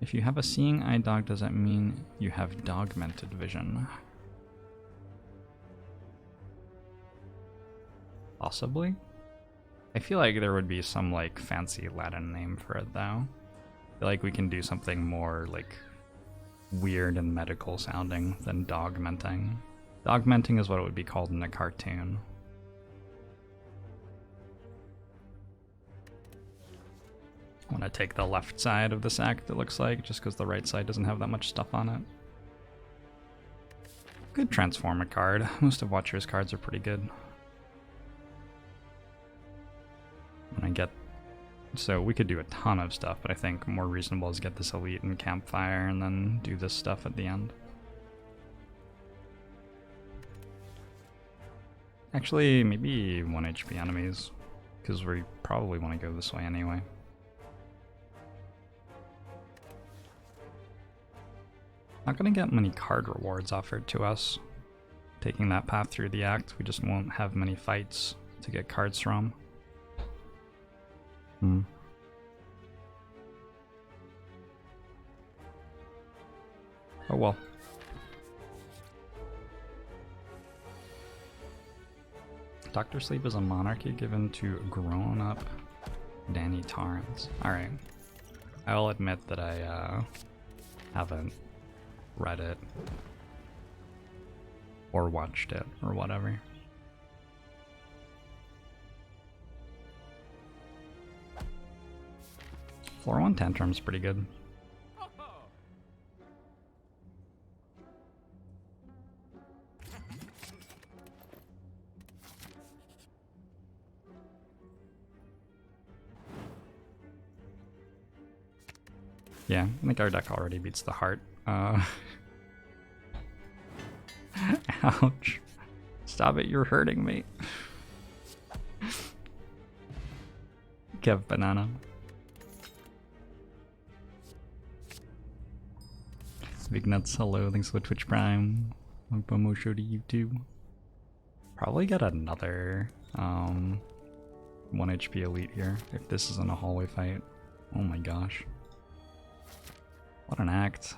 If you have a seeing eye dog, does that mean you have dogmented vision? Possibly? I feel like there would be some like fancy Latin name for it though. I feel like we can do something more like weird and medical sounding than dogmenting. Dogmenting is what it would be called in a cartoon. I want to take the left side of this act, it looks like, just because the right side doesn't have that much stuff on it. Good transform a card. Most of Watcher's cards are pretty good. And I get... So we could do a ton of stuff, but I think more reasonable is get this elite and campfire and then do this stuff at the end. Actually, maybe 1 HP enemies, because we probably want to go this way anyway. Not gonna get many card rewards offered to us. Taking that path through the act, we just won't have many fights to get cards from. Oh well. Dr. Sleep is a monarchy given to grown-up Danny Torrance. Alright. I'll admit that I haven't read it or watched it or whatever. Floor 1 Tantrum's pretty good. Yeah, I think our deck already beats the heart. Ouch. Stop it, you're hurting me. Kev Banana. Big Nuts, hello, thanks for the Twitch Prime. Momo show to YouTube. Probably get another 1 HP elite here if this isn't a hallway fight. Oh my gosh. What an act.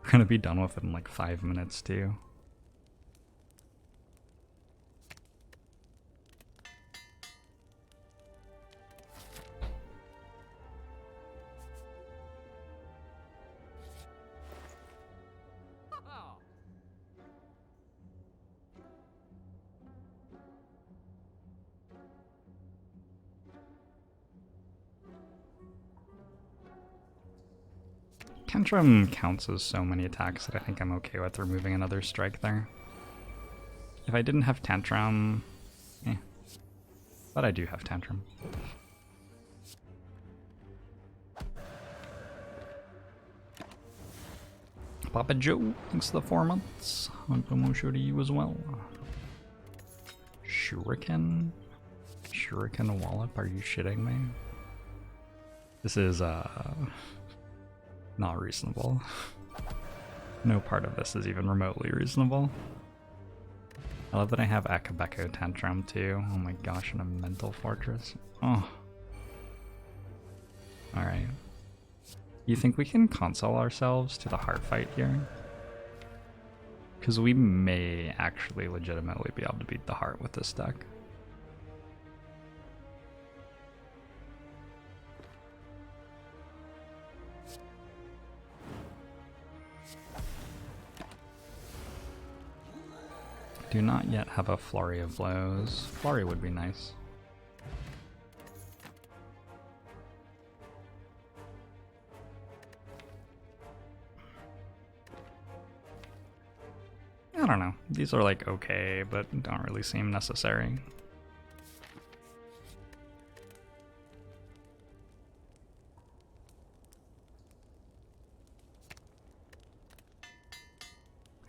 We're gonna be done with it in like 5 minutes too. Tantrum counts as so many attacks that I think I'm okay with removing another strike there. If I didn't have Tantrum... But I do have Tantrum. Papa Joe, thanks for the 4 months. On promo show to you as well. Shuriken? Shuriken Wallop, are you shitting me? This is, not reasonable. No part of this is even remotely reasonable. I love that I have Akabeko Tantrum too. Oh my gosh, and a Mental Fortress. Oh. Alright. You think we can console ourselves to the heart fight here? Because we may actually legitimately be able to beat the heart with this deck. Do not yet have a Flurry of Blows. Flurry would be nice. I don't know. These are like okay, but don't really seem necessary.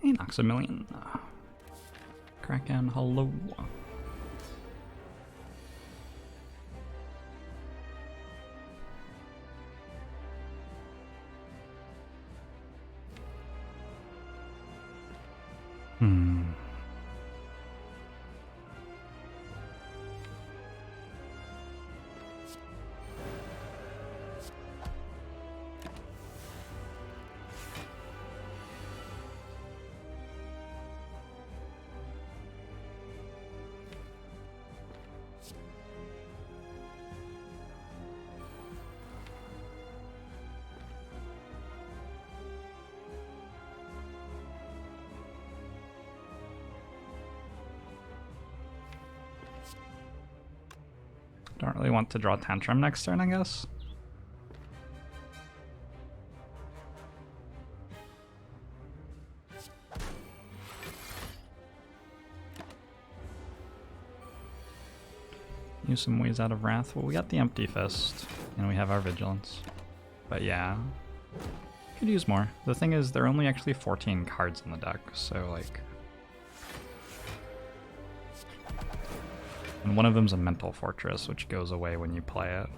Hey, Noxamillion. Kraken, hello. Don't really want to draw Tantrum next turn, I guess. Use some ways out of Wrath. Well, we got the Empty Fist, and we have our Vigilance. But yeah, could use more. The thing is, there are only actually 14 cards in the deck, so like... And one of them's a Mental Fortress, which goes away when you play it.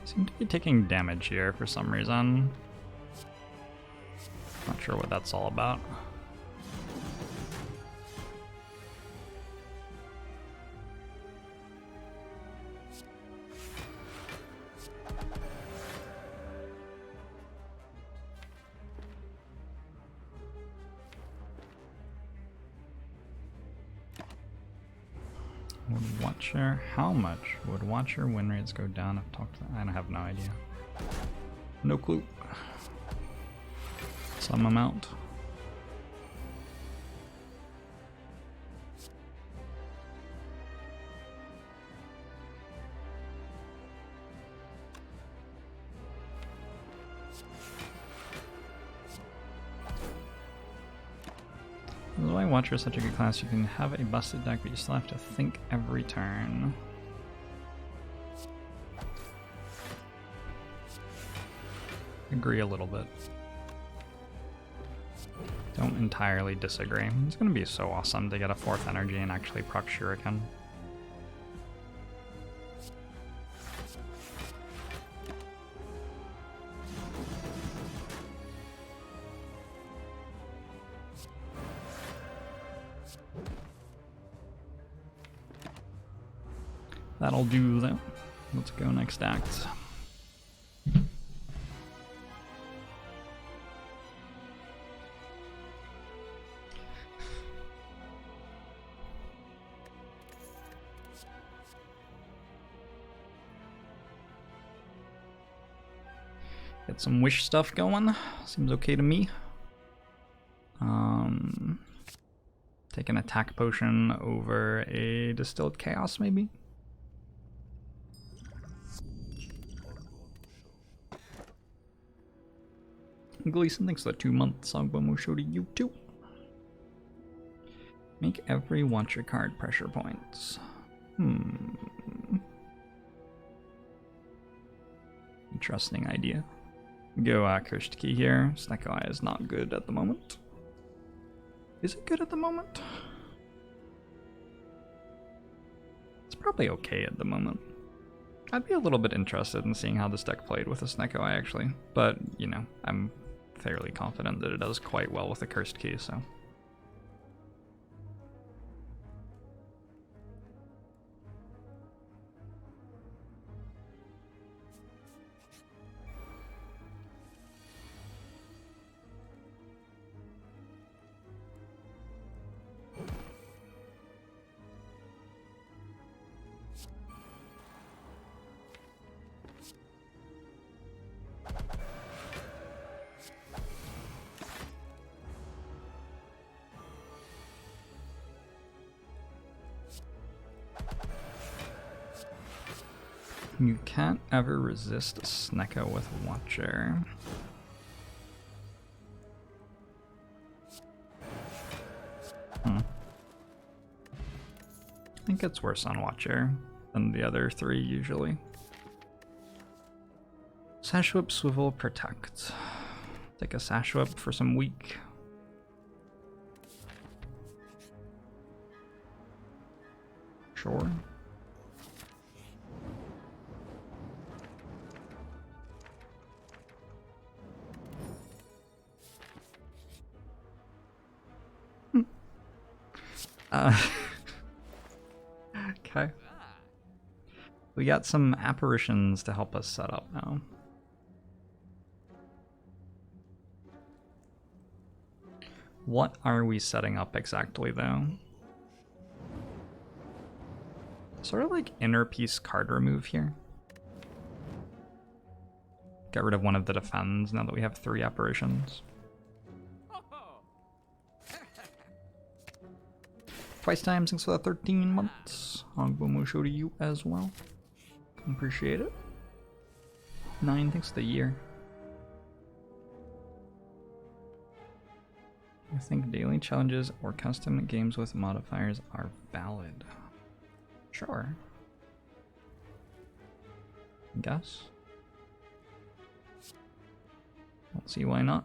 Seem to be taking damage here for some reason. Not sure what that's all about. Would Watcher, how much would Watcher win rates go down? I've talked to, I have no idea. No clue. Some amount. That's why Watcher is such a good class. You can have a busted deck, but you still have to think every turn. Agree a little bit. Don't entirely disagree. It's going to be so awesome to get a 4th energy and actually proc Shuriken. That'll do that. Let's go next act. Get some wish stuff going. Seems okay to me. Take an attack potion over a distilled chaos, maybe. Gleason, thanks for the 2 months. Agbomo show to you too. Make every Watcher card pressure points. Interesting idea. Go Cursed Key here. Snecko Eye is not good at the moment. Is it good at the moment? It's probably okay at the moment. I'd be a little bit interested in seeing how this deck played with a Snecko Eye actually. But, you know, I'm fairly confident that it does quite well with the Cursed Key, so. You can't ever resist Snecko with Watcher. I think it's worse on Watcher than the other 3 usually. Sash Whip, Swivel, Protect. Take a Sash Whip for some weak. Sure. Okay. We got some apparitions to help us set up now. What are we setting up exactly, though? Sort of like inner piece card remove here. Get rid of one of the defends now that we have 3 apparitions. Twice time, thanks for the 13 months. Hogbomo show to you as well. Appreciate it. 9, thanks for the year. I think daily challenges or custom games with modifiers are valid. Sure. I guess. Don't see why not.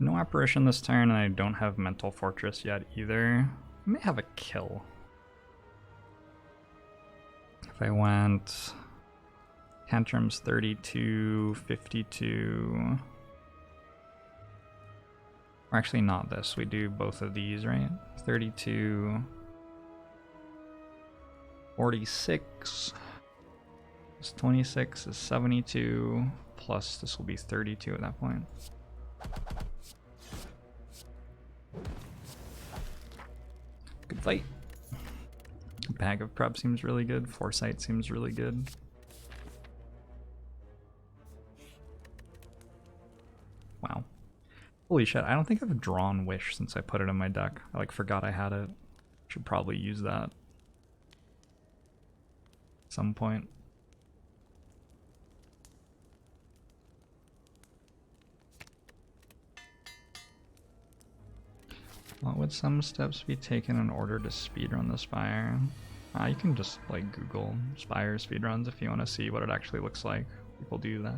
No apparition this turn, and I don't have Mental Fortress yet either. I may have a kill. If I went Tantrums 32, 52. Or actually not this, we do both of these, right? 32, 46, plus 26 is 72, plus this will be 32 at that point. Good fight. Bag of Prep seems really good. Foresight seems really good. Wow. Holy shit, I don't think I've drawn Wish since I put it in my deck. I like forgot I had it. Should probably use that at some point. What would some steps be taken in order to speedrun the Spire? You can just like Google Spire speedruns if you want to see what it actually looks like. People do that.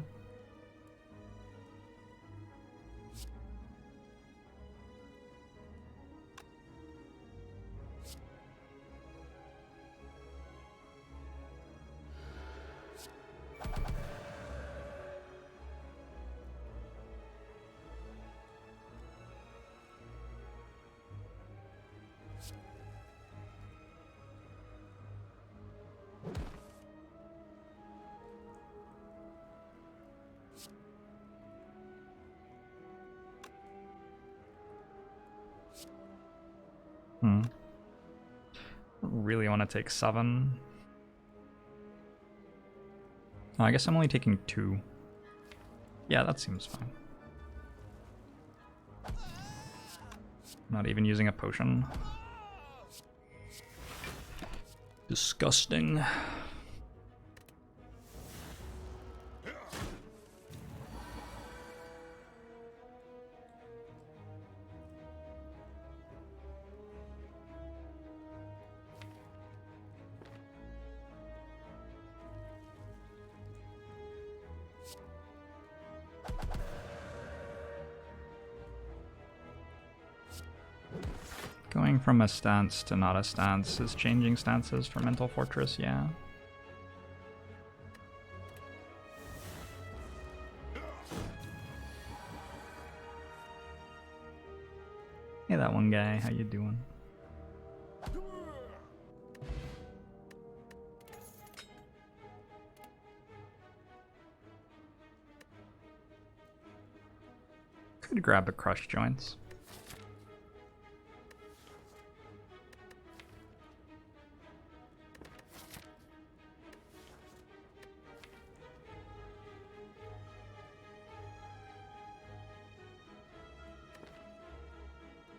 Really want to take 7. Oh, I guess I'm only taking 2. Yeah, that seems fine. Not even using a potion. Disgusting. Going from a stance to not a stance is changing stances for Mental Fortress, yeah. Hey, that one guy, how you doing? Could grab the crushed joints.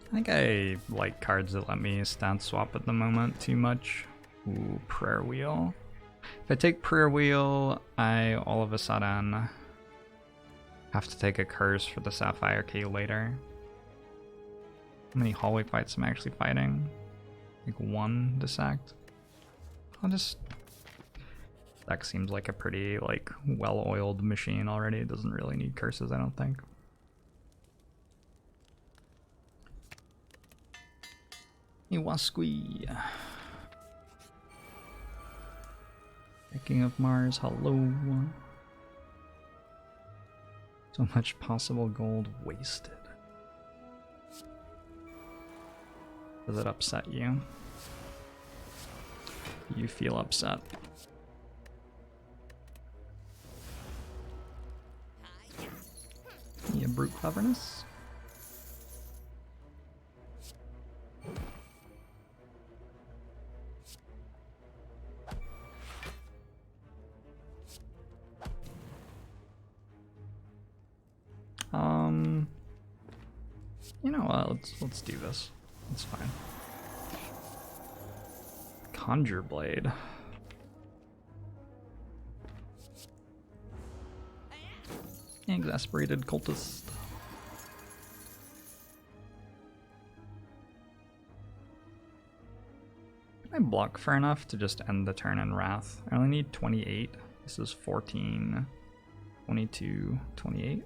I think I like cards that let me stance swap at the moment too much. Ooh, Prayer Wheel. If I take Prayer Wheel, I all of a sudden have to take a curse for the Sapphire Key later. How many hallway fights am I actually fighting? Like 1 dissect. I'll just... Deck seems like a pretty like well-oiled machine already. It doesn't really need curses, I don't think. Iwasqui. King of Mars, hello. So much possible gold wasted. Does it upset you? You feel upset. Yeah, brute cleverness. You know what? Let's do this. It's fine. Conjure Blade. Exasperated cultist. Can I block far enough to just end the turn in Wrath? I only need 28. This is 14, 22, 28.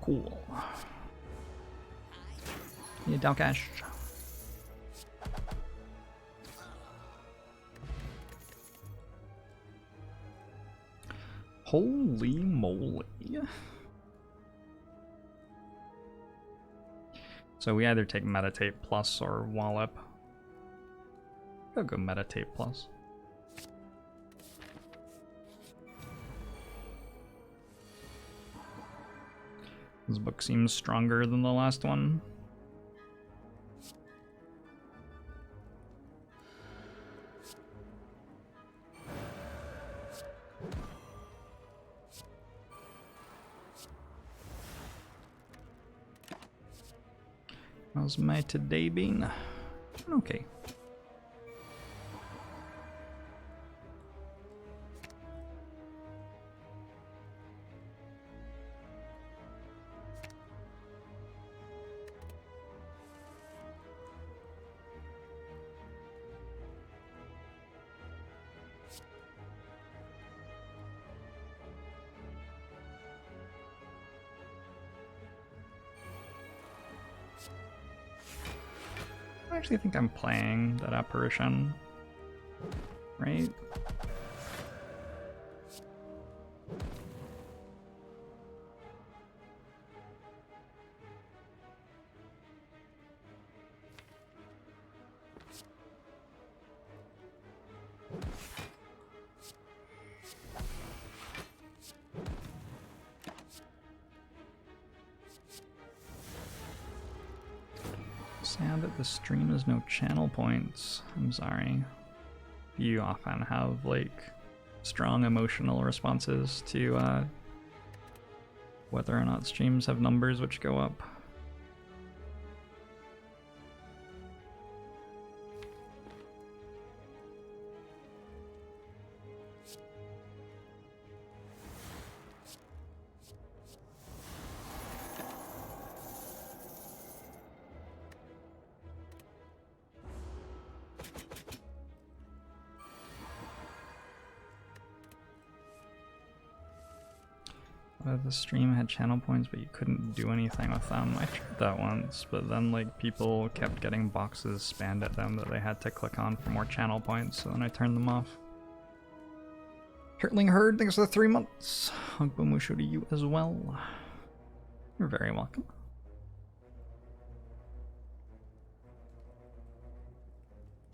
Cool. Yeah, Dalcash. Holy moly. So we either take Meditate Plus or Wallop. I'll go Meditate Plus. This book seems stronger than the last one. How's my today been? Okay. I actually think I'm playing that apparition, right? Sad that the stream has no channel points. I'm sorry. You often have like strong emotional responses to whether or not streams have numbers which go up. The stream had channel points, but you couldn't do anything with them. I tried that once, but then like people kept getting boxes spammed at them that they had to click on for more channel points, so then I turned them off. Hurtling Herd, thanks for the 3 months. Hugbamusho to you as well. You're very welcome.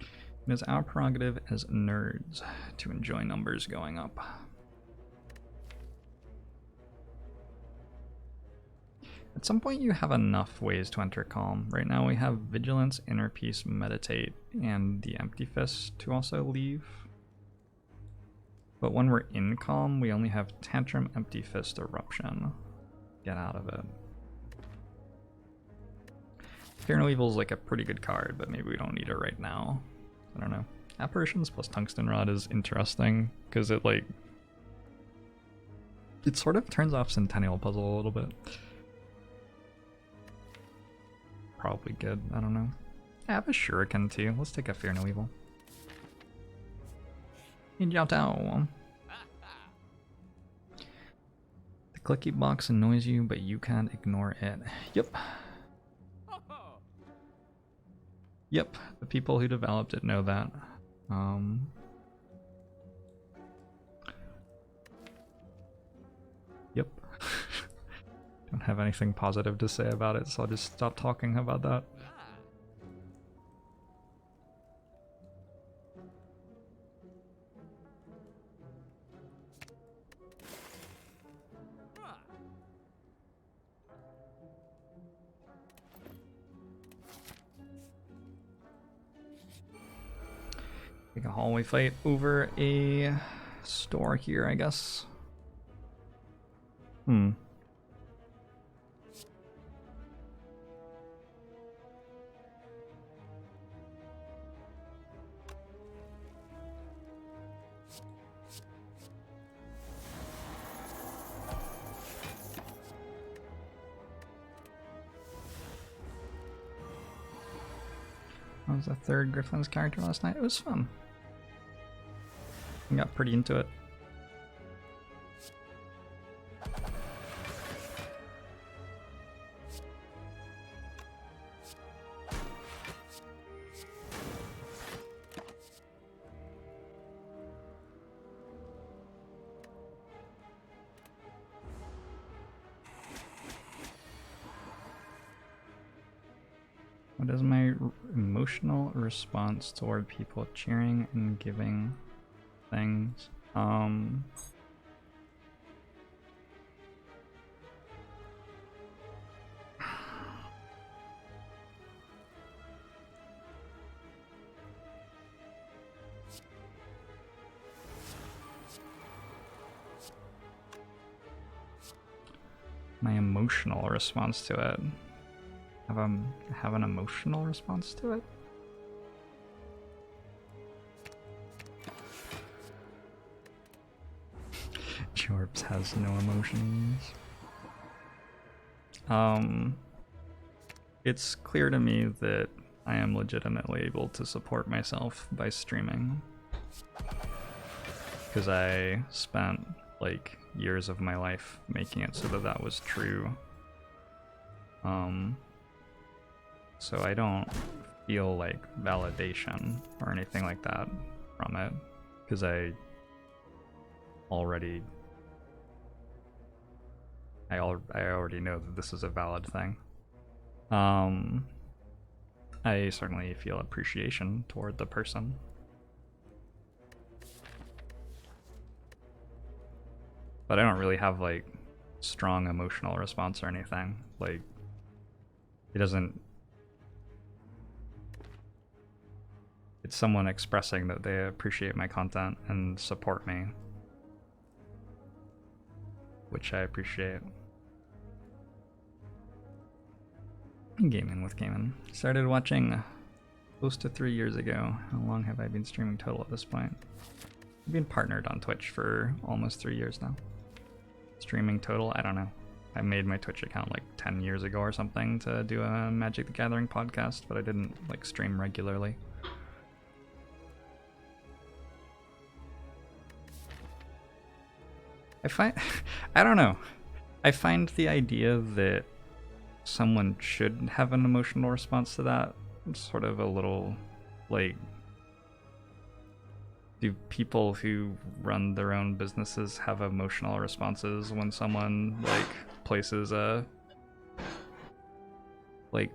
It is our prerogative as nerds to enjoy numbers going up. At some point you have enough ways to enter Calm. Right now we have Vigilance, Inner Peace, Meditate, and the Empty Fist to also leave. But when we're in Calm, we only have Tantrum, Empty Fist, Eruption. Get out of it. Fear No Evil is like a pretty good card, but maybe we don't need it right now. I don't know. Apparitions plus Tungsten Rod is interesting, because it like... it sort of turns off Centennial Puzzle a little bit. Probably good, I don't know. I have a Shuriken too. Let's take a Fear No Evil. Hey, Jiao Tao. Clicky box annoys you, but you can't ignore it. Yep. Yep, the people who developed it know that. Yep. Don't have anything positive to say about it, so I'll just stop talking about that. Take a hallway fight over a store here, I guess. I was the third Griffin's character last night. It was fun. I got pretty into it. What is my emotional response toward people cheering and giving things? My emotional response to it. Have an emotional response to it? Jorbs has no emotions. It's clear to me that I am legitimately able to support myself by streaming. Because I spent like years of my life making it so that that was true. So I don't feel like validation or anything like that from it, because I already know that this is a valid thing. I certainly feel appreciation toward the person. But I don't really have like strong emotional response or anything. Like, it doesn't... It's someone expressing that they appreciate my content and support me, which I appreciate. Gaming with Gaming. Started watching close to 3 years ago. How long have I been streaming total at this point? I've been partnered on Twitch for almost 3 years now. Streaming total, I don't know. I made my Twitch account like 10 years ago or something to do a Magic the Gathering podcast, but I didn't like stream regularly. I don't know. I find the idea that someone should have an emotional response to that sort of a little, like, do people who run their own businesses have emotional responses when someone like places a like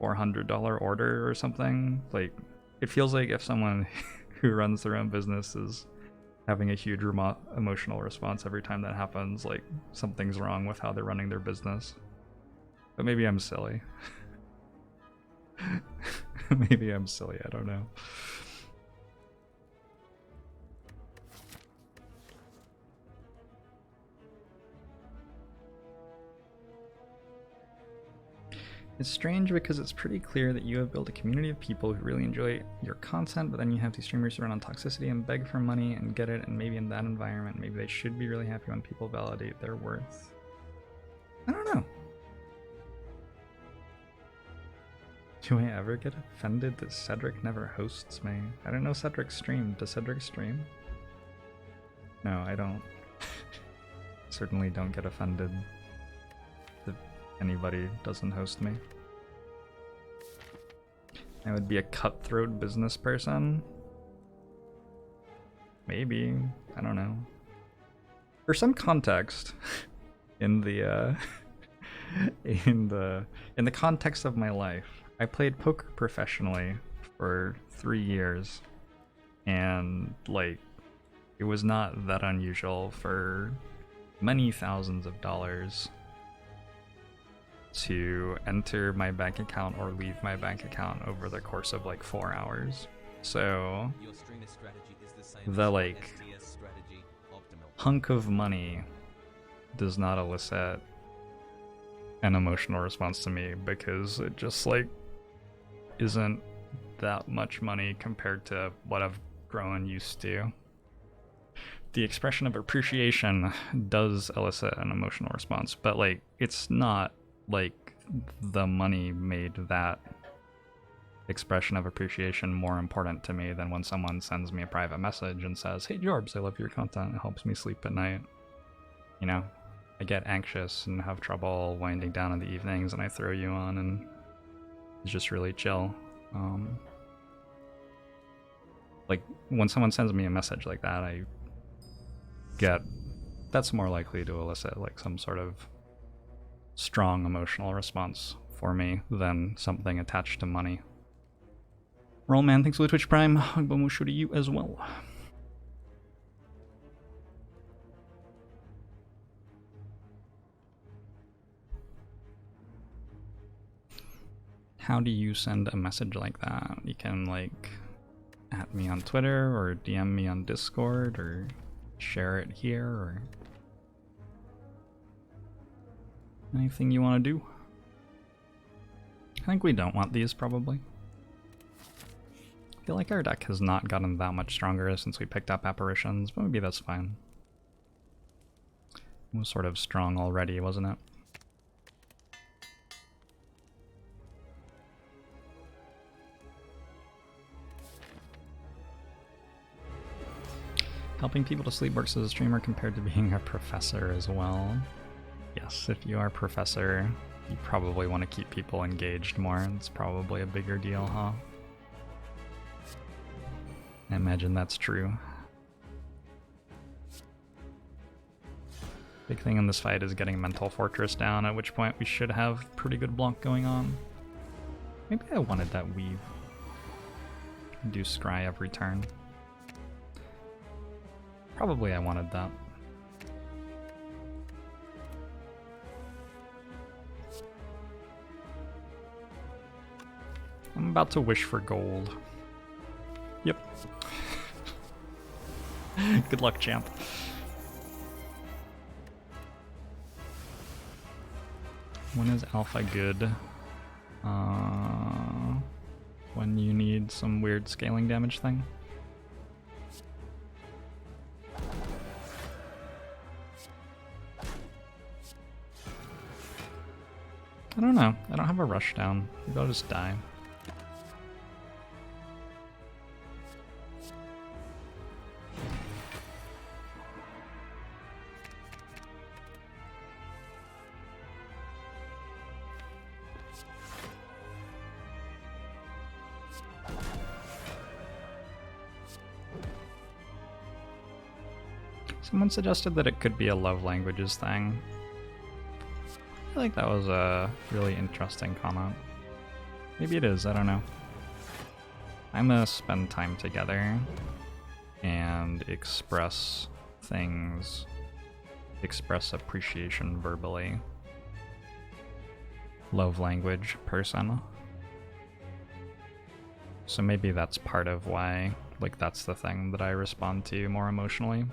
$400 order or something? Like, it feels like if someone who runs their own business is having a huge emotional response every time that happens, like something's wrong with how they're running their business. But maybe I'm silly. Maybe I'm silly, I don't know. It's strange because it's pretty clear that you have built a community of people who really enjoy your content, but then you have these streamers who run on toxicity and beg for money and get it, and maybe in that environment, maybe they should be really happy when people validate their worth. I don't know. Do I ever get offended that Cedric never hosts me? I don't know Cedric streamed. Does Cedric stream? No, I don't. Certainly don't get offended if anybody doesn't host me. I would be a cutthroat business person. Maybe. I don't know. For some context, in the in the context of my life, I played poker professionally for 3 years, and like it was not that unusual for many thousands of dollars to enter my bank account or leave my bank account over the course of like 4 hours. So the like hunk of money does not elicit an emotional response to me because it just like isn't that much money compared to what I've grown used to. The expression of appreciation does elicit an emotional response, but like it's not like the money made that expression of appreciation more important to me than when someone sends me a private message and says, "Hey Jorbs, I love your content, it helps me sleep at night." You know, I get anxious and have trouble winding down in the evenings, and I throw you on and it's just really chill. Like when someone sends me a message like that, that's more likely to elicit like some sort of strong emotional response for me than something attached to money. Rollman, thanks for the Twitch Prime. Hugbomushu to you as well. How do you send a message like that? You can like at me on Twitter or DM me on Discord or share it here or anything you want to do. I think we don't want these probably. I feel like our deck has not gotten that much stronger since we picked up apparitions, but maybe that's fine. It was sort of strong already, wasn't it? Helping people to sleep works as a streamer compared to being a professor as well. Yes, if you are a professor, you probably want to keep people engaged more. It's probably a bigger deal, huh? I imagine that's true. Big thing in this fight is getting Mental Fortress down, at which point we should have pretty good block going on. Maybe I wanted that weave. Do scry every turn. Probably I wanted that. I'm about to wish for gold. Yep. Good luck, champ. When is alpha good? When you need some weird scaling damage thing? I don't know. I don't have a rush down. Maybe I'll just die. Someone suggested that it could be a love languages thing. I feel like that was a really interesting comment. Maybe it is, I don't know. I'm gonna spend time together and express things, express appreciation verbally. Love language person. So maybe that's part of why, like, that's the thing that I respond to more emotionally.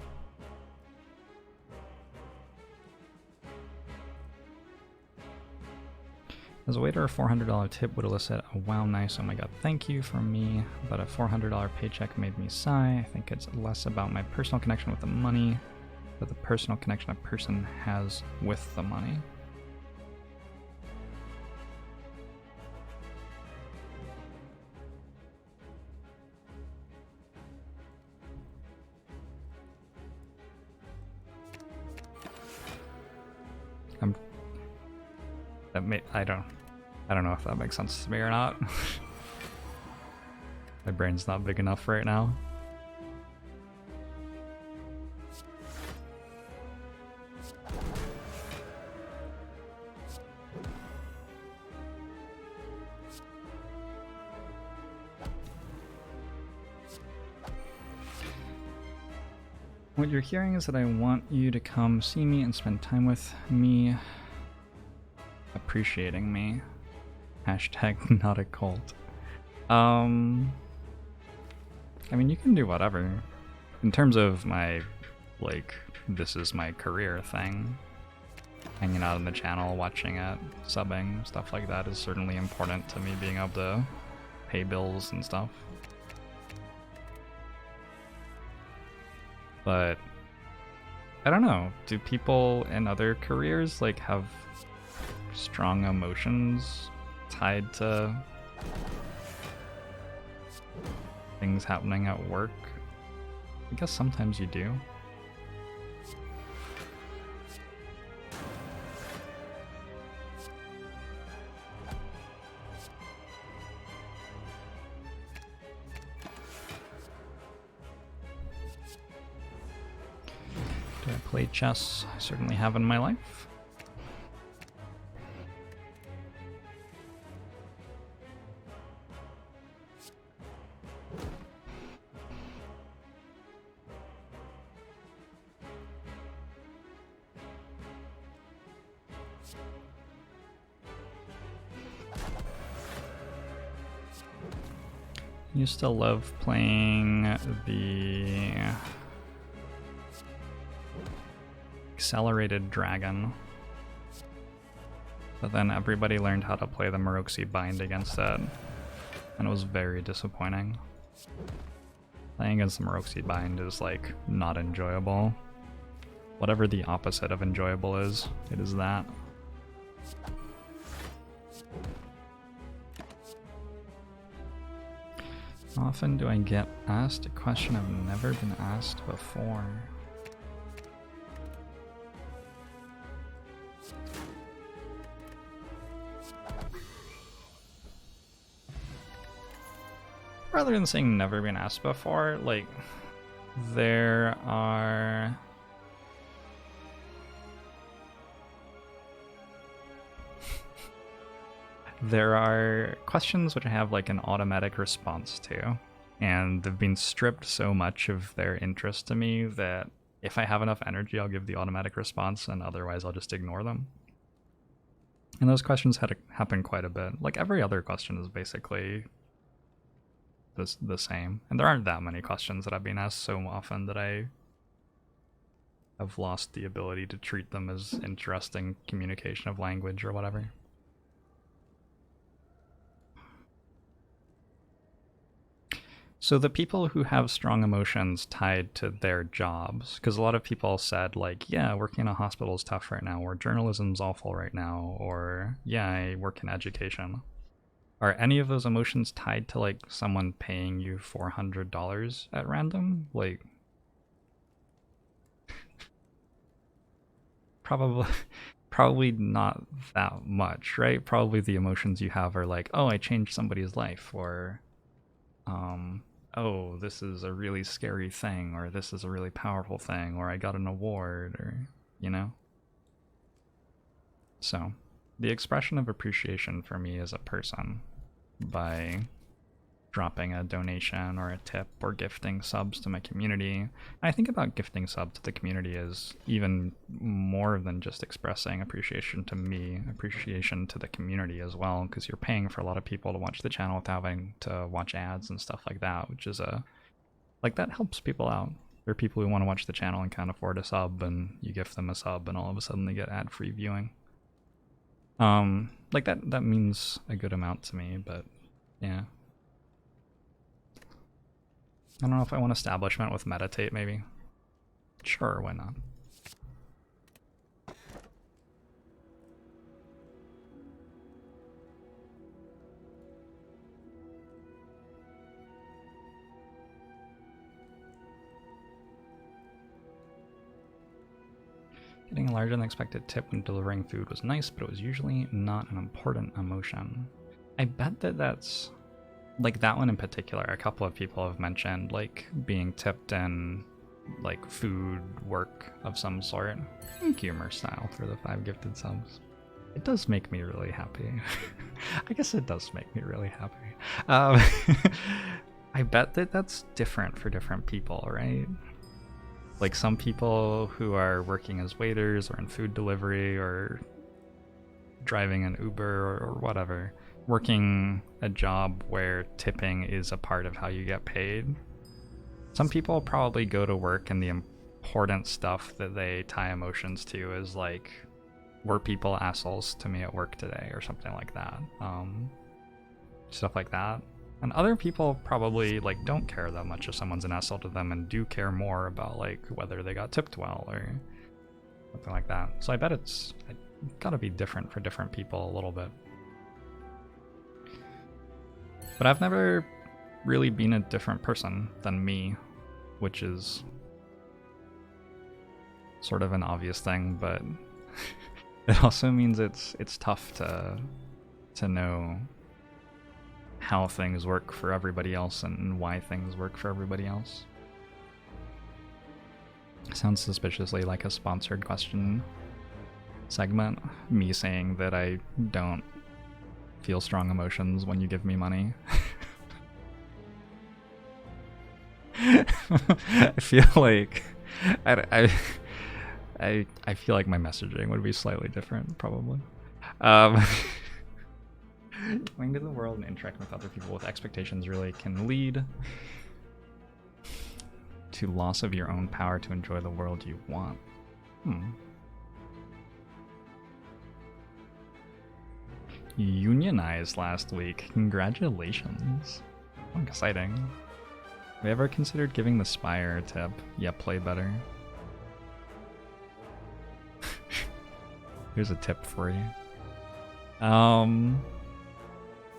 As a waiter, a $400 tip would elicit a wow nice, oh my god, thank you from me, but a $400 paycheck made me sigh. I think it's less about my personal connection with the money, but the personal connection a person has with the money. I don't know if that makes sense to me or not. My brain's not big enough right now. What you're hearing is that I want you to come see me and spend time with me, appreciating me. Hashtag not a cult. I mean, you can do whatever. In terms of my, like, this is my career thing, hanging out on the channel, watching it, subbing, stuff like that is certainly important to me, being able to pay bills and stuff. But I don't know, do people in other careers like have strong emotions tied to things happening at work? I guess sometimes you do. Do I play chess? I certainly have in my life. You still love playing the Accelerated Dragon, but then everybody learned how to play the Maroxi Bind against it, and it was very disappointing. Playing against the Maroxi Bind is like not enjoyable. Whatever the opposite of enjoyable is, it is that. Often do I get asked a question I've never been asked before? Rather than saying never been asked before, like, there are questions which I have like an automatic response to, and they've been stripped so much of their interest to me that if I have enough energy, I'll give the automatic response, and otherwise I'll just ignore them. And those questions had happen quite a bit. Like every other question is basically the same, and there aren't that many questions that I've been asked so often that I have lost the ability to treat them as interesting communication of language or whatever. So the people who have strong emotions tied to their jobs, because a lot of people said like, yeah, working in a hospital is tough right now, or journalism's awful right now, or yeah, I work in education. Are any of those emotions tied to like someone paying you $400 at random? Like, probably not that much, right? Probably the emotions you have are like, oh, I changed somebody's life, or oh, this is a really scary thing, or this is a really powerful thing, or I got an award, or, you know? So, the expression of appreciation for me as a person, by dropping a donation or a tip or gifting subs to my community. I think about gifting subs to the community as even more than just expressing appreciation to me, appreciation to the community as well, because you're paying for a lot of people to watch the channel without having to watch ads and stuff like that, which is like that helps people out. There are people who want to watch the channel and can't afford a sub, and you gift them a sub and all of a sudden they get ad-free viewing. Like that means a good amount to me, but yeah. I don't know if I want establishment with meditate, maybe. Sure, why not? Getting a larger than expected tip when delivering food was nice, but it was usually not an important emotion. I bet that that's, like that one in particular, a couple of people have mentioned like being tipped in like food work of some sort. Thank you, Merstyle, for the 5 gifted subs. It does make me really happy. I guess it does make me really happy. I bet that that's different for different people, right? Like some people who are working as waiters or in food delivery or driving an Uber or whatever, working a job where tipping is a part of how you get paid. Some people probably go to work and the important stuff that they tie emotions to is like, were people assholes to me at work today or something like that. Stuff like that. And other people probably like don't care that much if someone's an asshole to them and do care more about like whether they got tipped well or something like that. So I bet it's gotta be different for different people a little bit. But I've never really been a different person than me, which is sort of an obvious thing, but it also means it's tough to know how things work for everybody else and why things work for everybody else. Sounds suspiciously like a sponsored question segment, me saying that I don't feel strong emotions when you give me money. I feel like I feel like my messaging would be slightly different, probably. Going to the world and interacting with other people with expectations really can lead to loss of your own power to enjoy the world you want. Unionized last week. Congratulations. Exciting. Have you ever considered giving the Spire a tip? Yeah, play better. Here's a tip for you.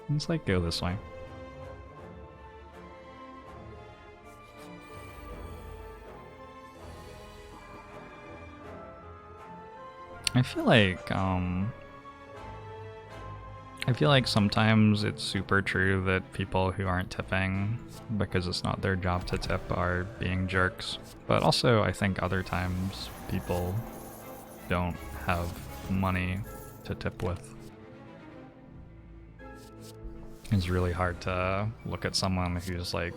Let's like go this way. I feel like sometimes it's super true that people who aren't tipping because it's not their job to tip are being jerks. But also I think other times people don't have money to tip with. It's really hard to look at someone who's like,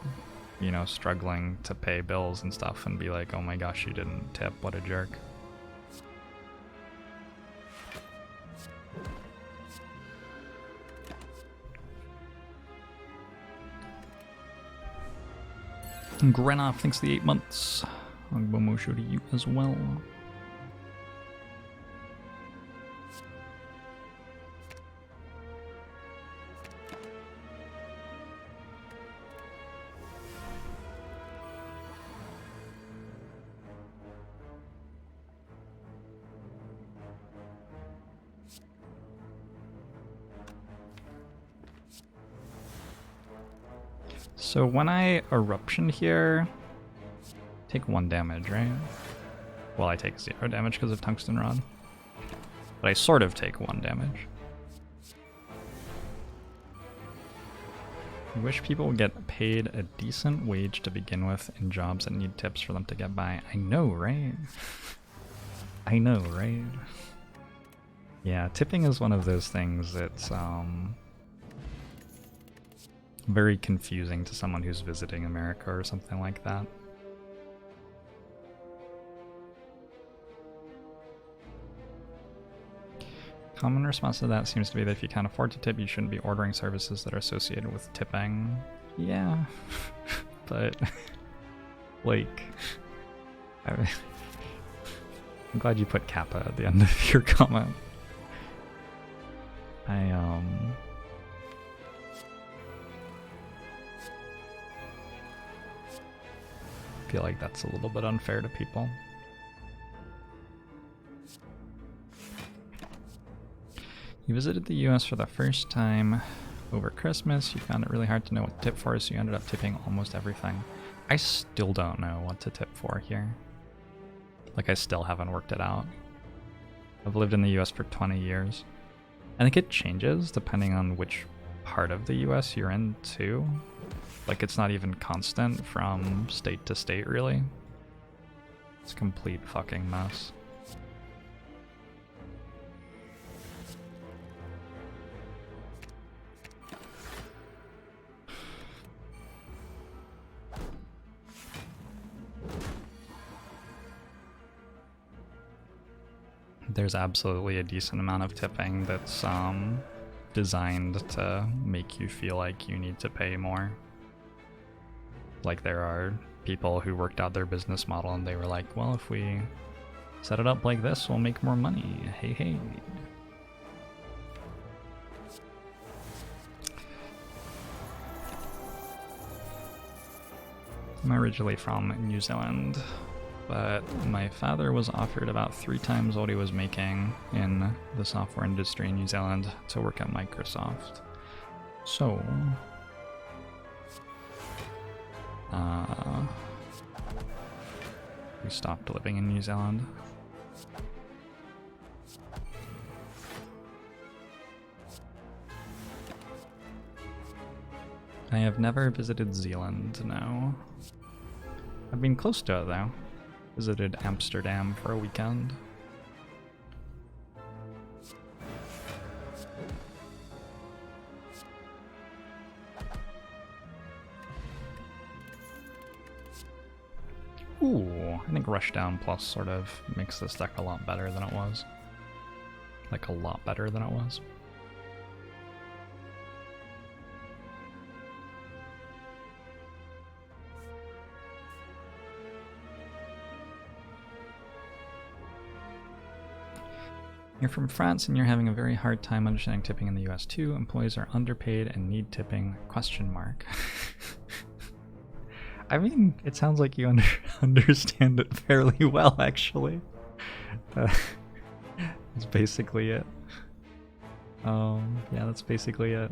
you know, struggling to pay bills and stuff and be like, oh my gosh, you didn't tip, what a jerk. Grenoff thanks for the 8 months. Agbomo to you as well. So when I eruption here, take 1 damage, right? Well, I take 0 damage because of tungsten rod. But I sort of take 1 damage. I wish people would get paid a decent wage to begin with in jobs that need tips for them to get by. I know, right? I know, right? Yeah, tipping is one of those things that's very confusing to someone who's visiting America or something like that. Common response to that seems to be that if you can't afford to tip, you shouldn't be ordering services that are associated with tipping. Yeah, but like, I'm glad you put Kappa at the end of your comment. I feel like that's a little bit unfair to people. You visited the US for the first time over Christmas. You found it really hard to know what to tip for, so you ended up tipping almost everything. I still don't know what to tip for here. Like, I still haven't worked it out. I've lived in the US for 20 years. I think it changes depending on which part of the US you're in too. Like it's not even constant from state to state really. It's a complete fucking mess. There's absolutely a decent amount of tipping that's designed to make you feel like you need to pay more. Like there are people who worked out their business model and they were like, well, if we set it up like this, we'll make more money. Hey, hey. I'm originally from New Zealand, but my father was offered about 3 times what he was making in the software industry in New Zealand to work at Microsoft. So, we stopped living in New Zealand. I have never visited Zealand, no. I've been close to it though. Visited Amsterdam for a weekend. Ooh, I think Rushdown Plus sort of makes this deck a lot better than it was. Like a lot better than it was. You're from France and you're having a very hard time understanding tipping in the US too. Employees are underpaid and need tipping, question mark. I mean, it sounds like you understand it fairly well, actually. That's basically it. Yeah, that's basically it.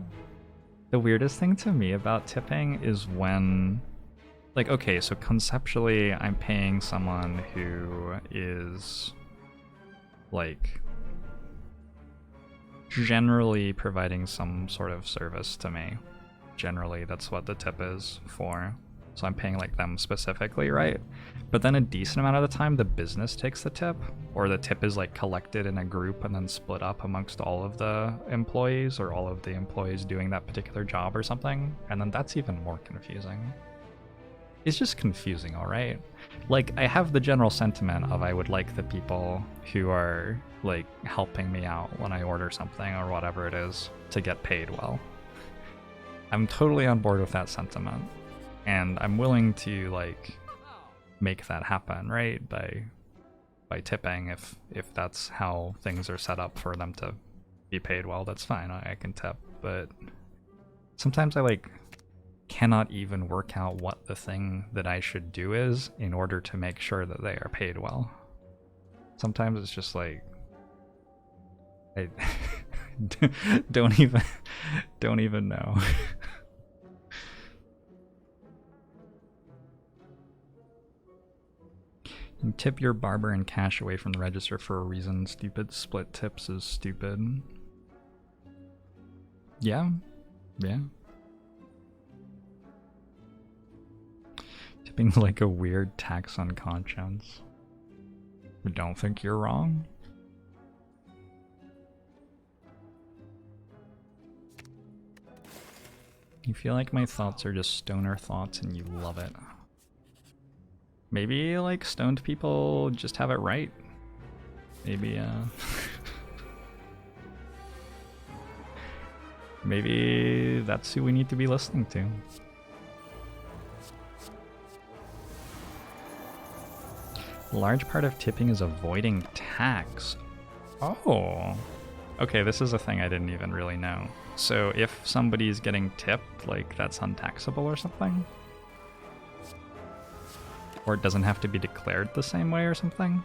The weirdest thing to me about tipping is when, like, okay, so conceptually I'm paying someone who is, like, generally providing some sort of service to me. Generally, that's what the tip is for. So I'm paying like them specifically, right? But then a decent amount of the time the business takes the tip, or the tip is like collected in a group and then split up amongst all of the employees, or all of the employees doing that particular job or something. And then that's even more confusing. It's just confusing, alright? Like, I have the general sentiment of I would like the people who are, like, helping me out when I order something or whatever it is to get paid well. I'm totally on board with that sentiment. And I'm willing to, like, make that happen, right? By tipping, if that's how things are set up for them to be paid well, that's fine, I can tip. But sometimes I, like, cannot even work out what the thing that I should do is in order to make sure that they are paid well. Sometimes it's just like I don't even know. You tip your barber and cash away from the register for a reason. Stupid split tips is stupid. Yeah. Tipping like a weird tax on conscience. I don't think you're wrong. You feel like my thoughts are just stoner thoughts and you love it. Maybe like stoned people just have it right. Maybe maybe that's who we need to be listening to. A large part of tipping is avoiding tax. Oh. Okay, this is a thing I didn't even really know. So if somebody's getting tipped, like that's untaxable or something? Or it doesn't have to be declared the same way or something?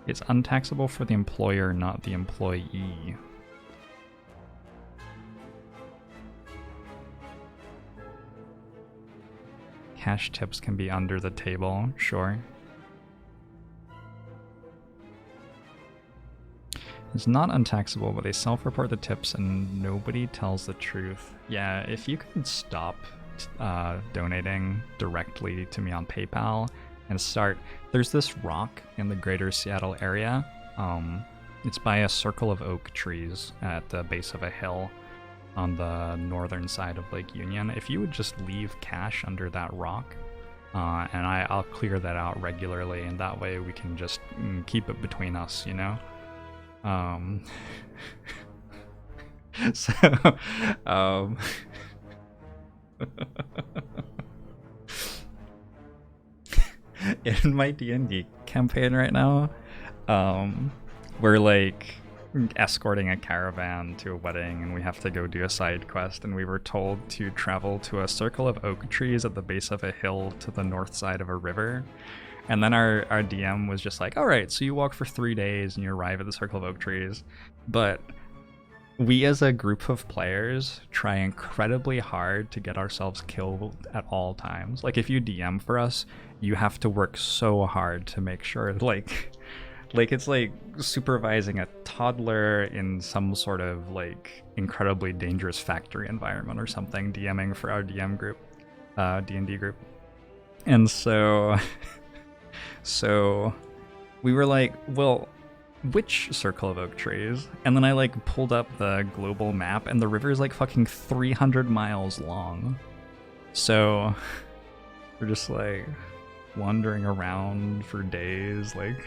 It's untaxable for the employer, not the employee. Cash tips can be under the table, sure. It's not untaxable, but they self-report the tips and nobody tells the truth. Yeah, if you could stop donating directly to me on PayPal and start... There's this rock in the greater Seattle area. It's by a circle of oak trees at the base of a hill on the northern side of Lake Union. If you would just leave cash under that rock, and I'll clear that out regularly, and that way we can just keep it between us, you know? So, in my D&D campaign right now, we're like escorting a caravan to a wedding, and we have to go do a side quest, and we were told to travel to a circle of oak trees at the base of a hill to the north side of a river. And then our DM was just like, all right, so you walk for 3 days and you arrive at the circle of oak trees. But we as a group of players try incredibly hard to get ourselves killed at all times. Like if you DM for us, you have to work so hard to make sure like it's like supervising a toddler in some sort of like incredibly dangerous factory environment or something, DMing for our DM group, D&D group. And so we were like, well, which circle of oak trees? And then I like pulled up the global map, and the river is like fucking 300 miles long. So we're just like wandering around for days, like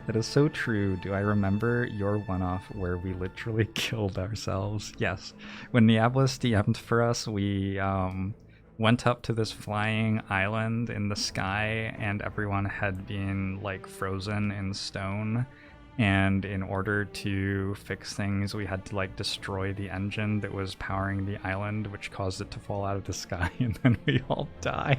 that is so true. Do I remember your one-off where we literally killed ourselves? Yes. When Diablos DM'd for us, we went up to this flying island in the sky, and everyone had been like frozen in stone, and in order to fix things we had to like destroy the engine that was powering the island, which caused it to fall out of the sky, and then we all died.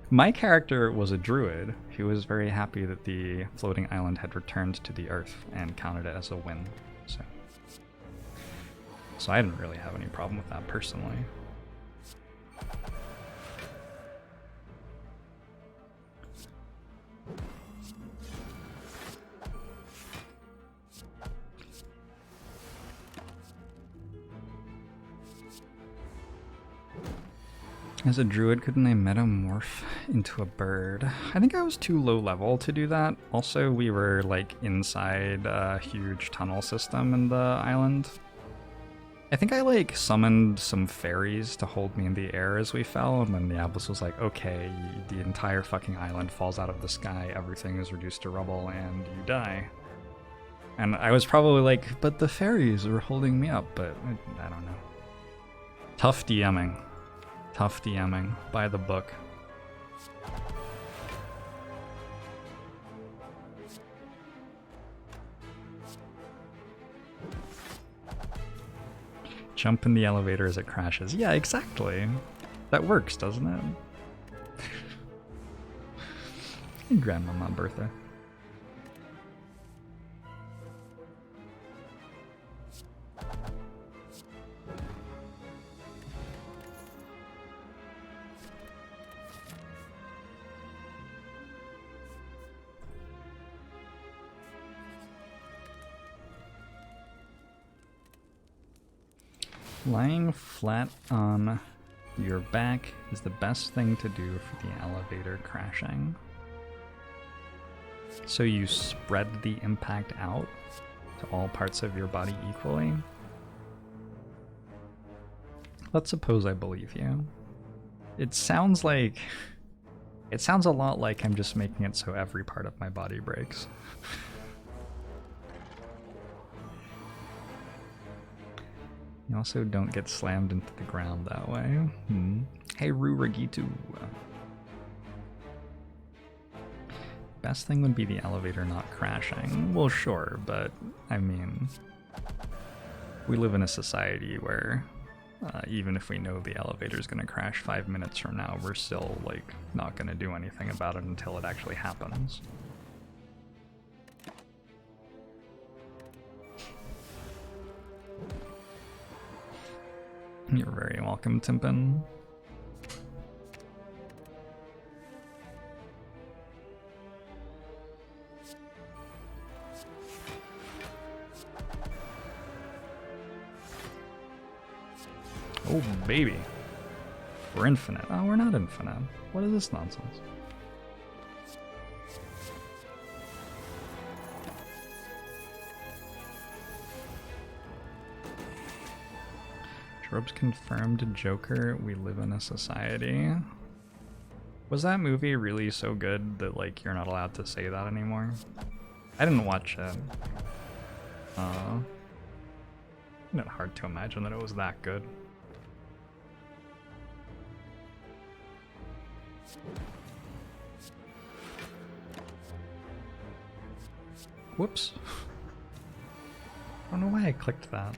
My character was a druid. He was very happy that the floating island had returned to the earth and counted it as a win. So I didn't really have any problem with that personally. As a druid, couldn't I metamorph into a bird? I think I was too low level to do that. Also, we were like inside a huge tunnel system in the island. I think I like summoned some fairies to hold me in the air as we fell, and then the Diablos was like, okay, the entire fucking island falls out of the sky, everything is reduced to rubble, and you die. And I was probably like, but the fairies were holding me up, but I don't know. Tough DMing. Tough DMing. By the book. Jump in the elevator as it crashes. Yeah, exactly. That works, doesn't it? Hey, Grandmama Bertha. Lying flat on your back is the best thing to do for the elevator crashing. So you spread the impact out to all parts of your body equally. Let's suppose I believe you. It sounds a lot like I'm just making it so every part of my body breaks. You also don't get slammed into the ground that way. Hey, Ruragitu. Best thing would be the elevator not crashing. Well, sure, but I mean, we live in a society where even if we know the elevator's gonna crash 5 minutes from now, we're still like not gonna do anything about it until it actually happens. You're very welcome, Timpin. Oh, baby. We're infinite. Oh, we're not infinite. What is this nonsense? Jorbs confirmed Joker, we live in a society. Was that movie really so good that, like, you're not allowed to say that anymore? I didn't watch it. Not hard to imagine that it was that good. Whoops. I don't know why I clicked that.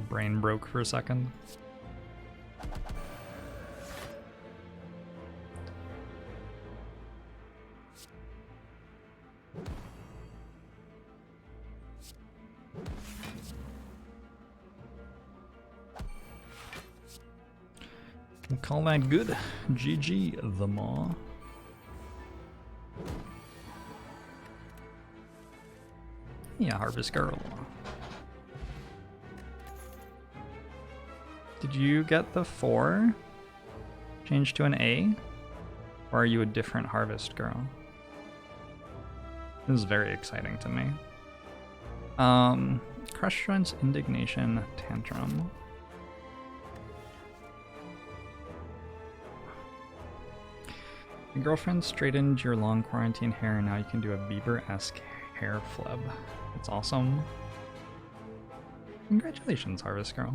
Brain broke for a second. We'll call that good. GG, the maw. Yeah, Harvest Girl. Did you get the 4 changed to an A? Or are you a different Harvest Girl? This is very exciting to me. Crush Joint's Indignation Tantrum. Your girlfriend straightened your long quarantine hair and now you can do a Bieber-esque hair flip. That's awesome. Congratulations, Harvest Girl.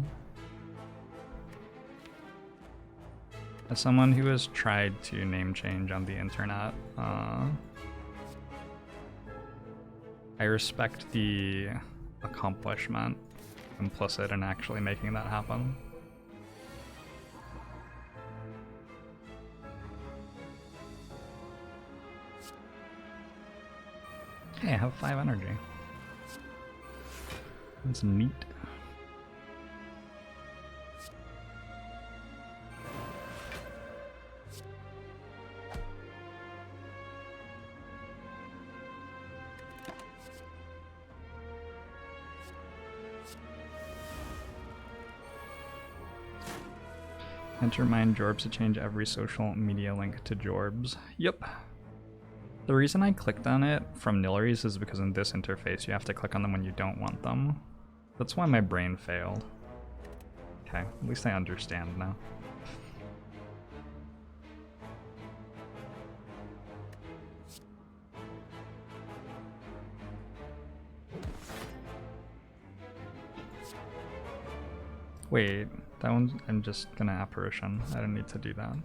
As someone who has tried to name change on the internet, I respect the accomplishment implicit in actually making that happen. Hey, I have 5 energy. That's neat. Enter mine Jorbs to change every social media link to Jorbs. Yep. The reason I clicked on it from Nilleries is because in this interface you have to click on them when you don't want them. That's why my brain failed. Okay, at least I understand now. Wait, that one's... I'm just gonna apparition. I don't need to do that.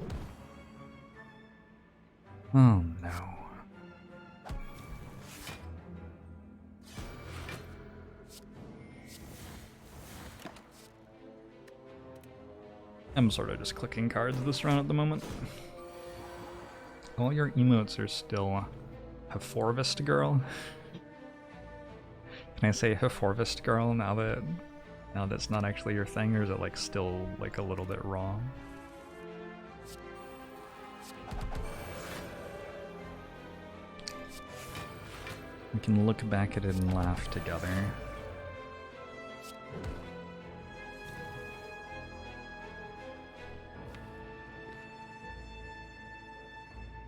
Oh no. I'm sort of just clicking cards this round at the moment. All your emotes are still Heforvist Girl. Can I say Heforvist Girl now that it's not actually your thing, or is it like still like a little bit wrong? We can look back at it and laugh together.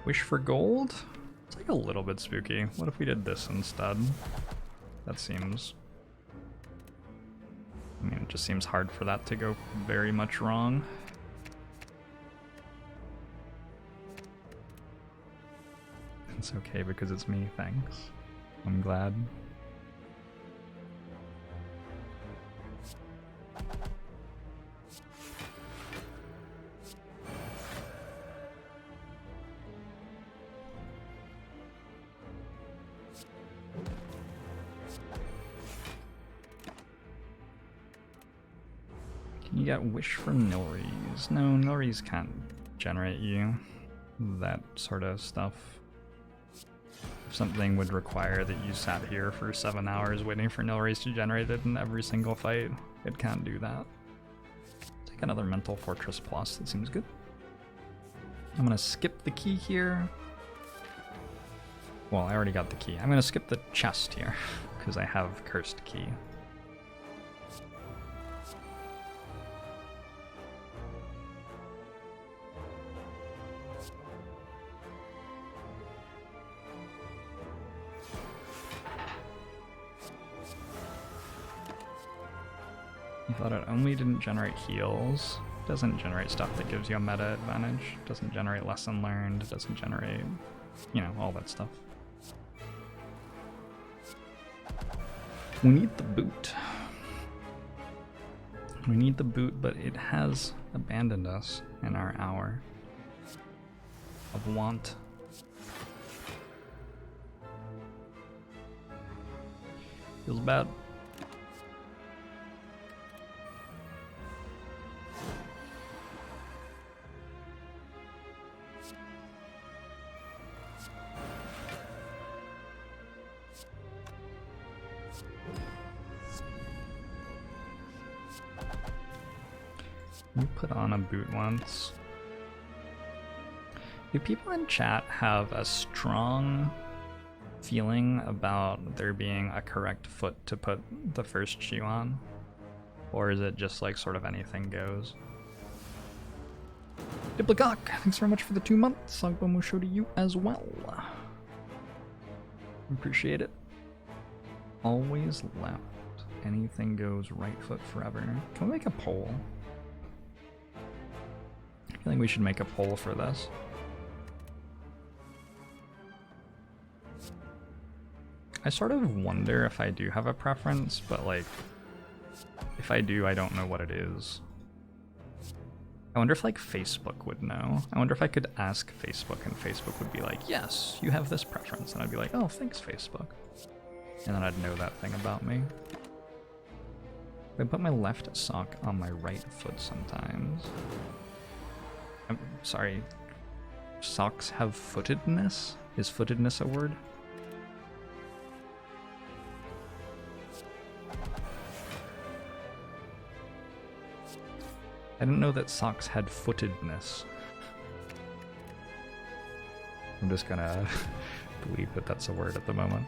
Wish for gold? It's like a little bit spooky. What if we did this instead? That seems... I mean, it just seems hard for that to go very much wrong. It's okay because it's me, thanks. I'm glad. You got Wish for Nilleries. No, Nilleries can't generate you that sort of stuff. If something would require that you sat here for 7 hours waiting for Nilleries to generate it in every single fight, it can't do that. take another Mental Fortress Plus. That seems good. I'm gonna skip the key here. Well, I already got the key. I'm gonna skip the chest here because I have Cursed Key. You thought it only didn't generate heals. Doesn't generate stuff that gives you a meta advantage. Doesn't generate lesson learned. Doesn't generate, you know, all that stuff. We need the boot. We need the boot, but it has abandoned us in our hour of want. Feels bad. You put on a boot once. Do people in chat have a strong feeling about there being a correct foot to put the first shoe on? Or is it just like sort of anything goes? Diplagok, thanks very much for the 2 months. Songbomo show to you as well. Appreciate it. Always left. Anything goes, right foot forever. Can we make a poll? I think we should make a poll for this. I sort of wonder if I do have a preference, but like, if I do, I don't know what it is. I wonder if like Facebook would know. I wonder if I could ask Facebook and Facebook would be like, yes, you have this preference. And I'd be like, oh, thanks, Facebook. And then I'd know that thing about me. I put my left sock on my right foot sometimes. I'm sorry, socks have footedness? Is footedness a word? I didn't know that socks had footedness. I'm just gonna believe that that's a word at the moment.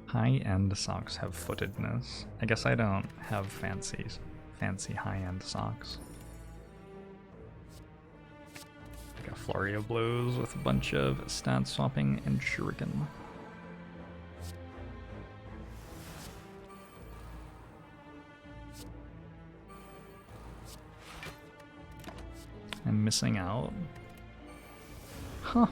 High-end socks have footedness. I guess I don't have fancy high-end socks. Like a flurry of blows with a bunch of stat swapping and shuriken. I'm missing out. Huh.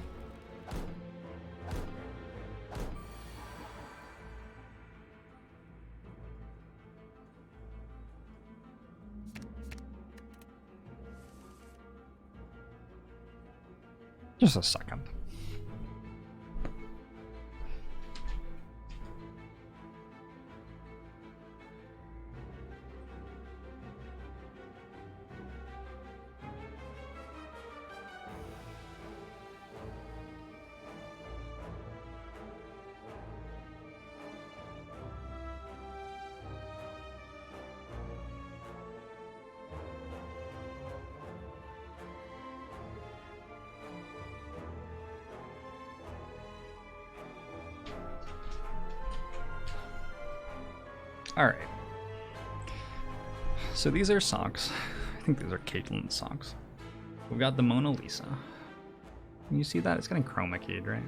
Just a second. Alright. So these are socks. I think these are Caitlin's socks. We've got the Mona Lisa. Can you see that? It's getting chroma keyed, right?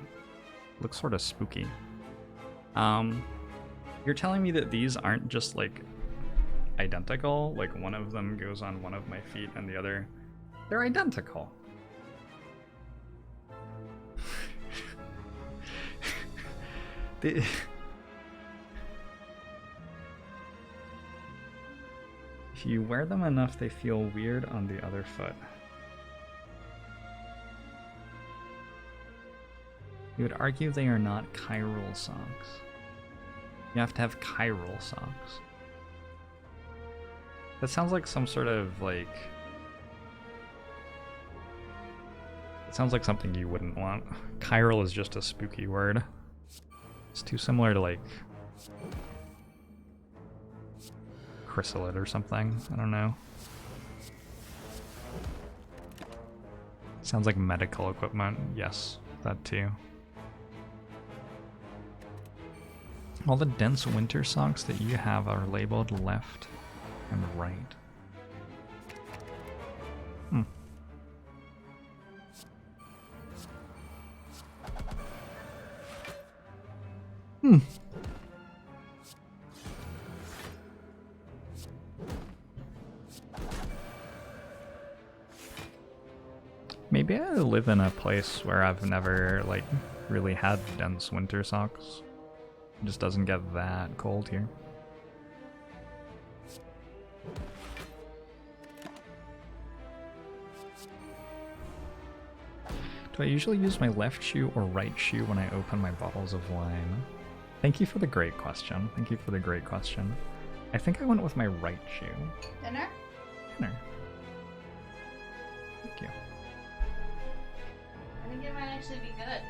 Looks sort of spooky. You're telling me that these aren't just like identical? Like one of them goes on one of my feet and the other... They're identical. If you wear them enough, they feel weird on the other foot. You would argue they are not chiral socks. You have to have chiral socks. That sounds like some sort of like... It sounds like something you wouldn't want. Chiral is just a spooky word. It's too similar to like chrysalid or something. I don't know. Sounds like medical equipment. Yes, that too. All the dense winter socks that you have are labeled left and right. Hmm. Hmm. Maybe I live in a place where I've never, like, really had dense winter socks. It just doesn't get that cold here. Do I usually use my left shoe or right shoe when I open my bottles of wine? Thank you for the great question. Thank you for the great question. I think I went with my right shoe. Dinner? Dinner. Thank you. I think it might actually be good.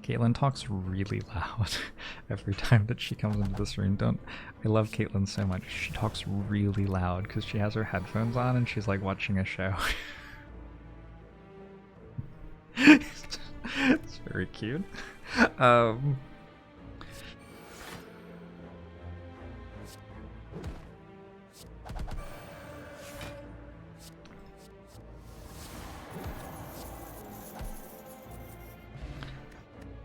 Caitlin talks really loud every time that she comes into this room. I love Caitlin so much. She talks really loud because she has her headphones on and she's like watching a show. It's very cute.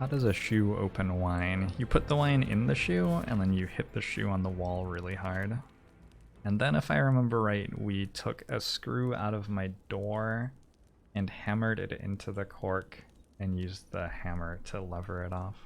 How does a shoe open wine? You put the wine in the shoe and then you hit the shoe on the wall really hard. And then if I remember right, we took a screw out of my door and hammered it into the cork and used the hammer to lever it off.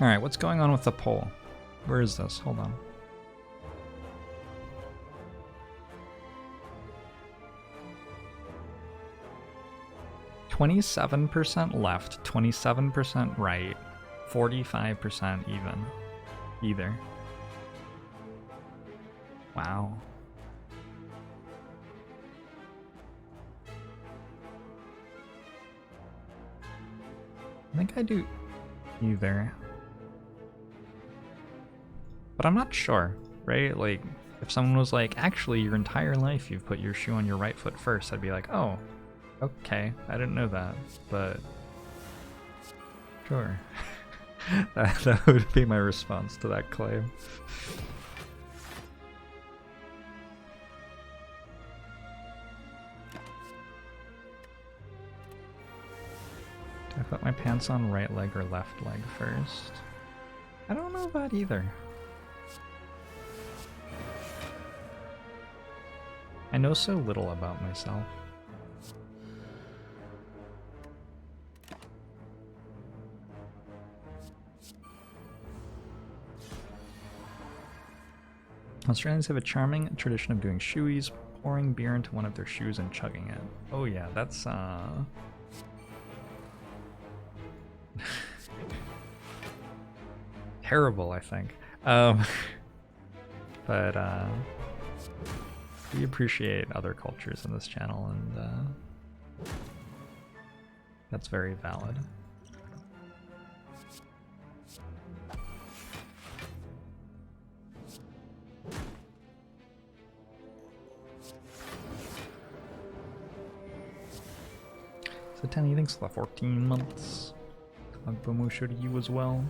Alright, what's going on with the poll? Where is this? Hold on. "27% left, 27% right, 45% even. Either. Wow. I think I do either. But I'm not sure, right? Like, if someone was like, actually, your entire life you've put your shoe on your right foot first, I'd be like, oh, okay, I didn't know that, but sure. that would be my response to that claim. Do I put my pants on right leg or left leg first? I don't know that either. I know so little about myself. Australians have a charming tradition of doing shoeies, pouring beer into one of their shoes and chugging it. Oh yeah, that's terrible, I think. But we appreciate other cultures in this channel, and that's very valid. So Tenny, thanks for the 14 months. Agbomo to you as well.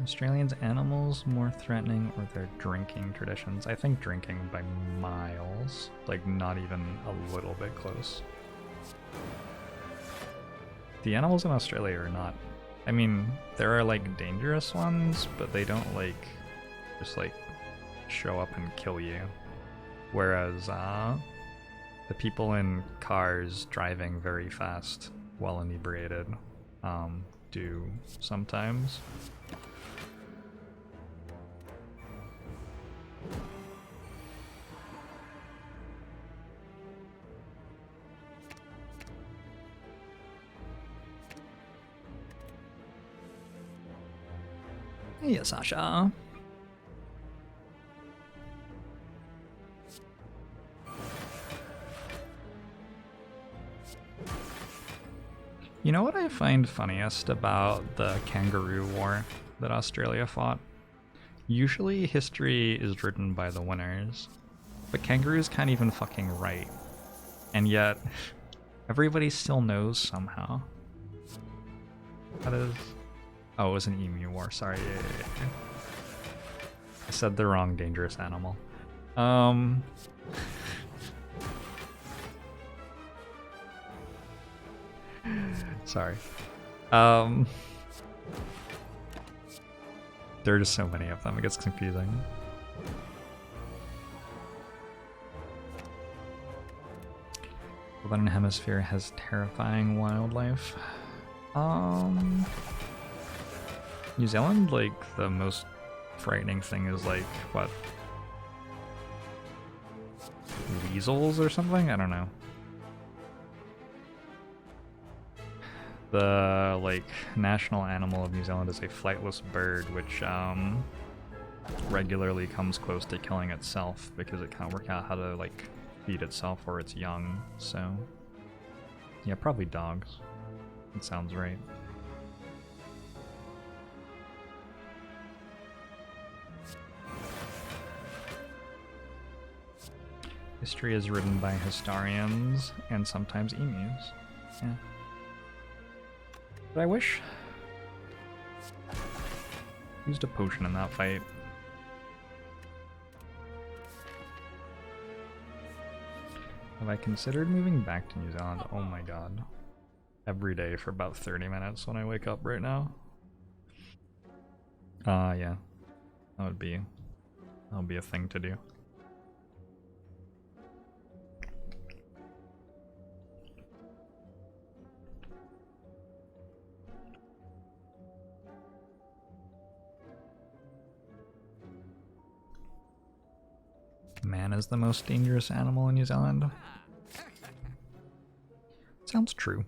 Australians' animals more threatening or their drinking traditions? I think drinking by miles, like not even a little bit close. The animals in Australia are not, I mean, there are like dangerous ones, but they don't like just like show up and kill you. Whereas the people in cars driving very fast while inebriated, do sometimes. Hey, Sasha. You know what I find funniest about the kangaroo war that Australia fought? Usually history is written by the winners, but kangaroos can't even fucking write. And yet, everybody still knows somehow. That is... Oh, it was an emu war, sorry. Yeah. I said the wrong dangerous animal. Sorry. There are just so many of them, it gets confusing. The Southern Hemisphere has terrifying wildlife. New Zealand, like, the most frightening thing is, like, what? Weasels or something? I don't know. The, like, national animal of New Zealand is a flightless bird, which, regularly comes close to killing itself because it can't work out how to, like, feed itself or its young, so... Yeah, probably dogs. It sounds right. History is written by historians and sometimes emus. Yeah. But I wish... Used a potion in that fight. Have I considered moving back to New Zealand? Oh my god. Every day for about 30 minutes when I wake up right now. Yeah. That would be a thing to do. Man is the most dangerous animal in New Zealand. Sounds true.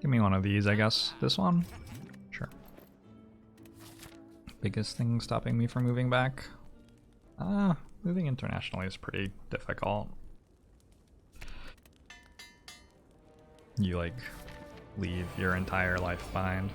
Give me one of these, I guess. This one? Sure. Biggest thing stopping me from moving back? Moving internationally is pretty difficult. You, like, leave your entire life behind.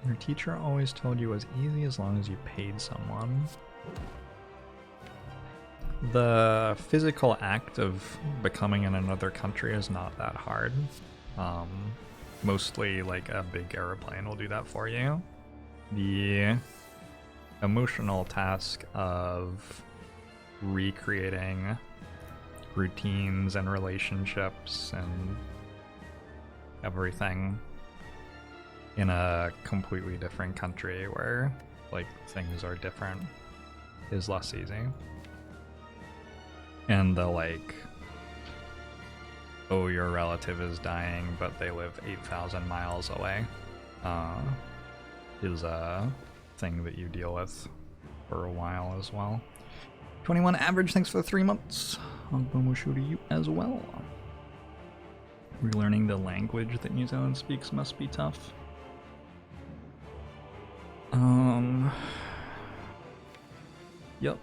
Your teacher always told you it was easy as long as you paid someone. The physical act of becoming in another country is not that hard. Mostly like a big airplane will do that for you. The emotional task of recreating routines and relationships and everything in a completely different country where, like, things are different is less easy. And the, like, oh, your relative is dying, but they live 8,000 miles away, is a thing that you deal with for a while as well. 21 average, thanks for the 3 months. Bomushu to you as well. Relearning the language that New Zealand speaks must be tough. Yup.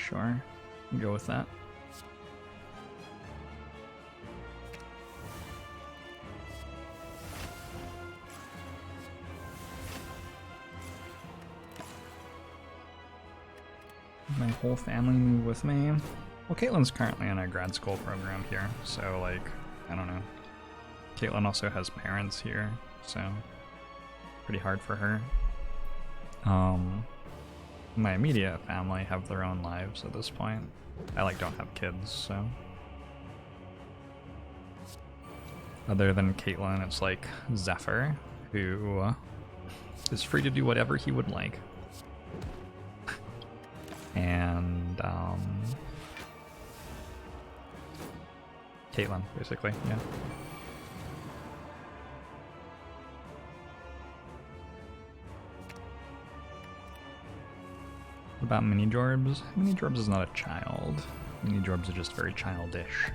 Sure. Go with that. My whole family move with me. Well, Caitlin's currently in a grad school program here, so like, I don't know. Caitlin also has parents here, so pretty hard for her. My immediate family have their own lives at this point. I like don't have kids, so. Other than Caitlin, it's like Zephyr, who is free to do whatever he would like. And Caitlin, basically, yeah. What about Mini Jorbs? Mini Jorbs is not a child. Mini Jorbs are just very childish.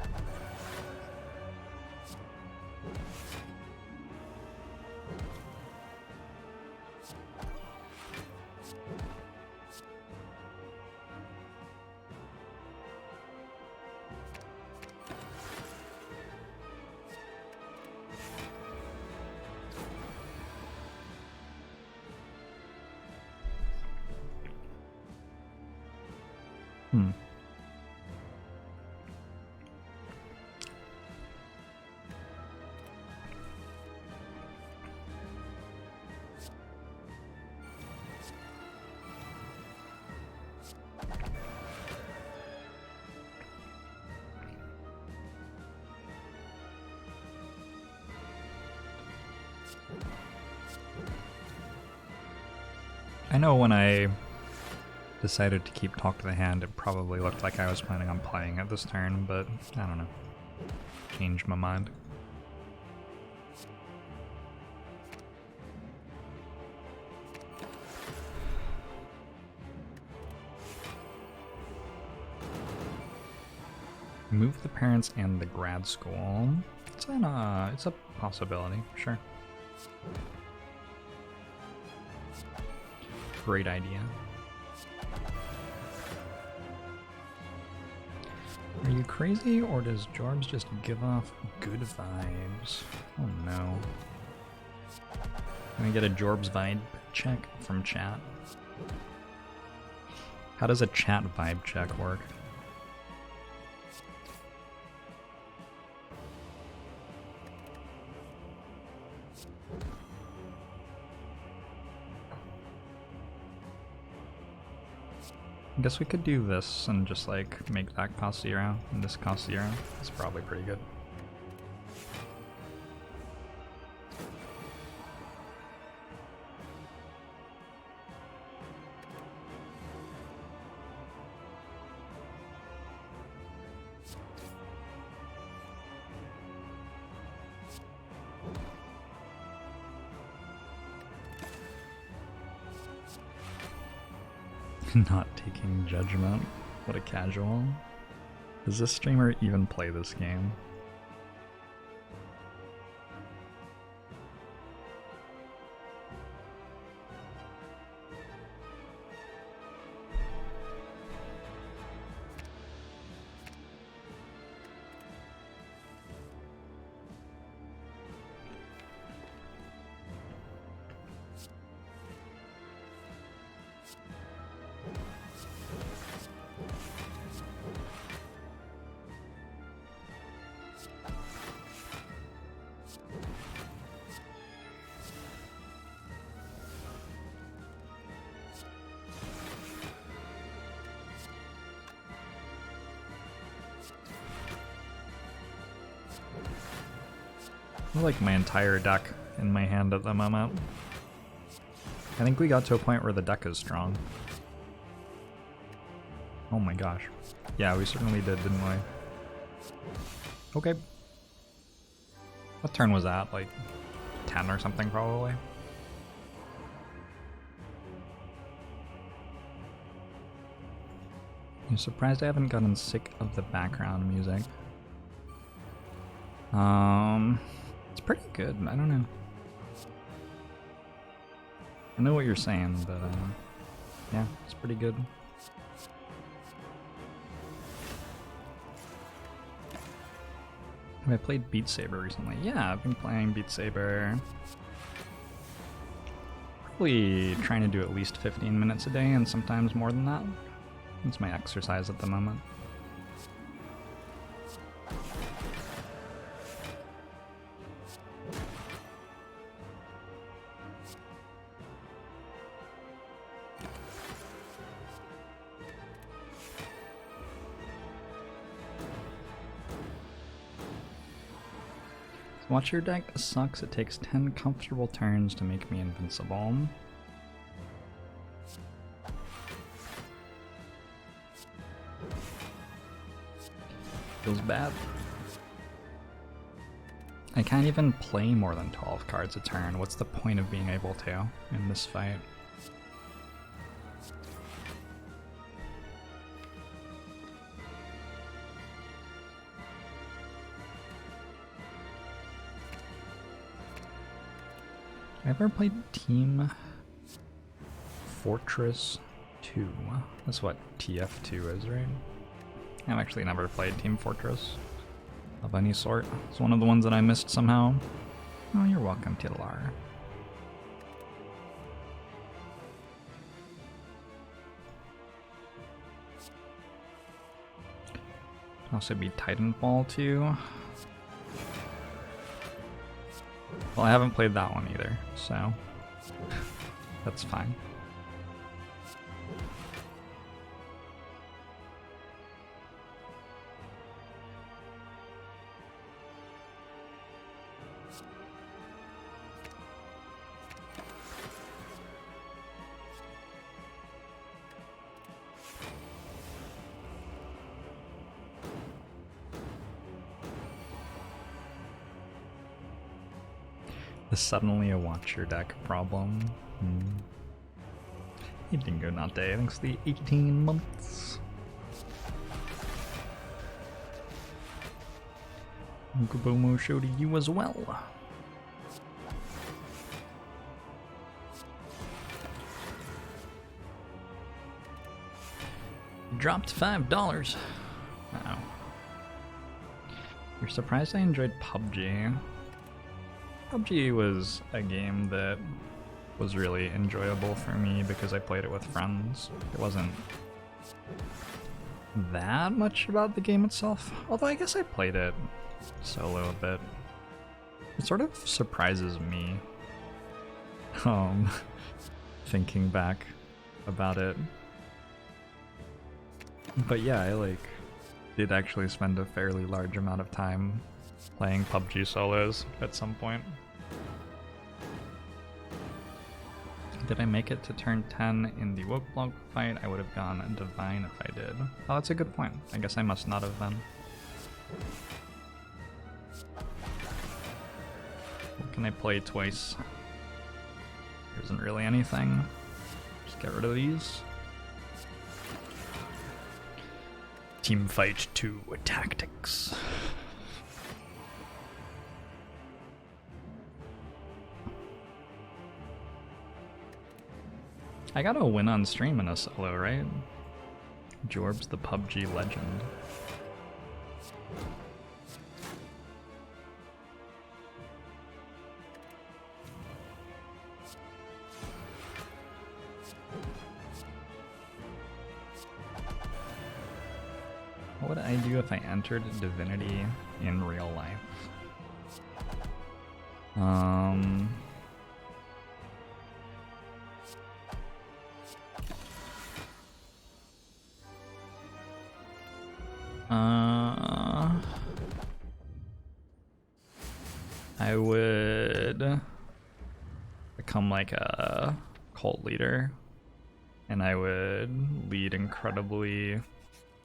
I know when I decided to keep Talk to the Hand, it probably looked like I was planning on playing it this turn, but I don't know. Changed my mind. Move the parents and the grad school. It's a possibility, sure. Great idea. Are you crazy, or does Jorbs just give off good vibes? Oh no. Can we get a Jorbs vibe check from chat? How does a chat vibe check work? I guess we could do this and just like make that cost 0 and this cost 0. It's probably pretty good. Not taking judgment. What a casual. Does this streamer even play this game? I like my entire deck in my hand at the moment. I think we got to a point where the deck is strong. Oh my gosh. Yeah, we certainly did, didn't we? Okay. What turn was that? Like 10 or something probably? I'm surprised I haven't gotten sick of the background music. It's pretty good. I don't know. I know what you're saying, but yeah, it's pretty good. Have I played Beat Saber recently? Yeah, I've been playing Beat Saber. Probably trying to do at least 15 minutes a day, and sometimes more than that. It's my exercise at the moment. Watch your deck sucks. It takes 10 comfortable turns to make me invincible. Feels bad. I can't even play more than 12 cards a turn. What's the point of being able to in this fight? I ever played Team Fortress 2? That's what TF2 is, right? I've actually never played Team Fortress of any sort. It's one of the ones that I missed somehow. Oh, you're welcome, Titlar. Also be Titanfall 2. Well, I haven't played that one either, so that's fine. The suddenly a watch your deck problem. Hey Dingo Not Day, thanks for the 18 months. Uncle show to you as well. Dropped $5. Uh-oh. You're surprised I enjoyed PUBG. PUBG was a game that was really enjoyable for me because I played it with friends. It wasn't that much about the game itself, although I guess I played it solo a bit. It sort of surprises me, thinking back about it. But yeah, I did actually spend a fairly large amount of time playing PUBG solos at some point. Did I make it to turn 10 in the Woke Blog fight? I would have gone Divine if I did. Oh, that's a good point. I guess I must not have then. What can I play twice? There isn't really anything. Just get rid of these. Team Fight 2 Tactics. I got a win on stream in a solo, right? Jorbs the PUBG legend. What would I do if I entered Divinity in real life? I would become like a cult leader, and I would lead incredibly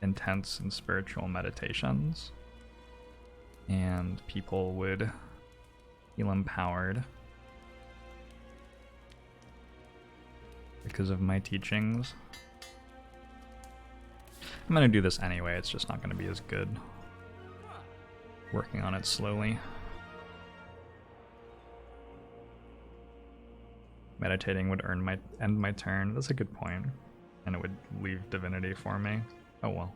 intense and spiritual meditations, and people would feel empowered because of my teachings. I'm gonna do this anyway, it's just not gonna be as good. Working on it slowly. Meditating would end my turn. That's a good point. And it would leave Divinity for me. Oh well.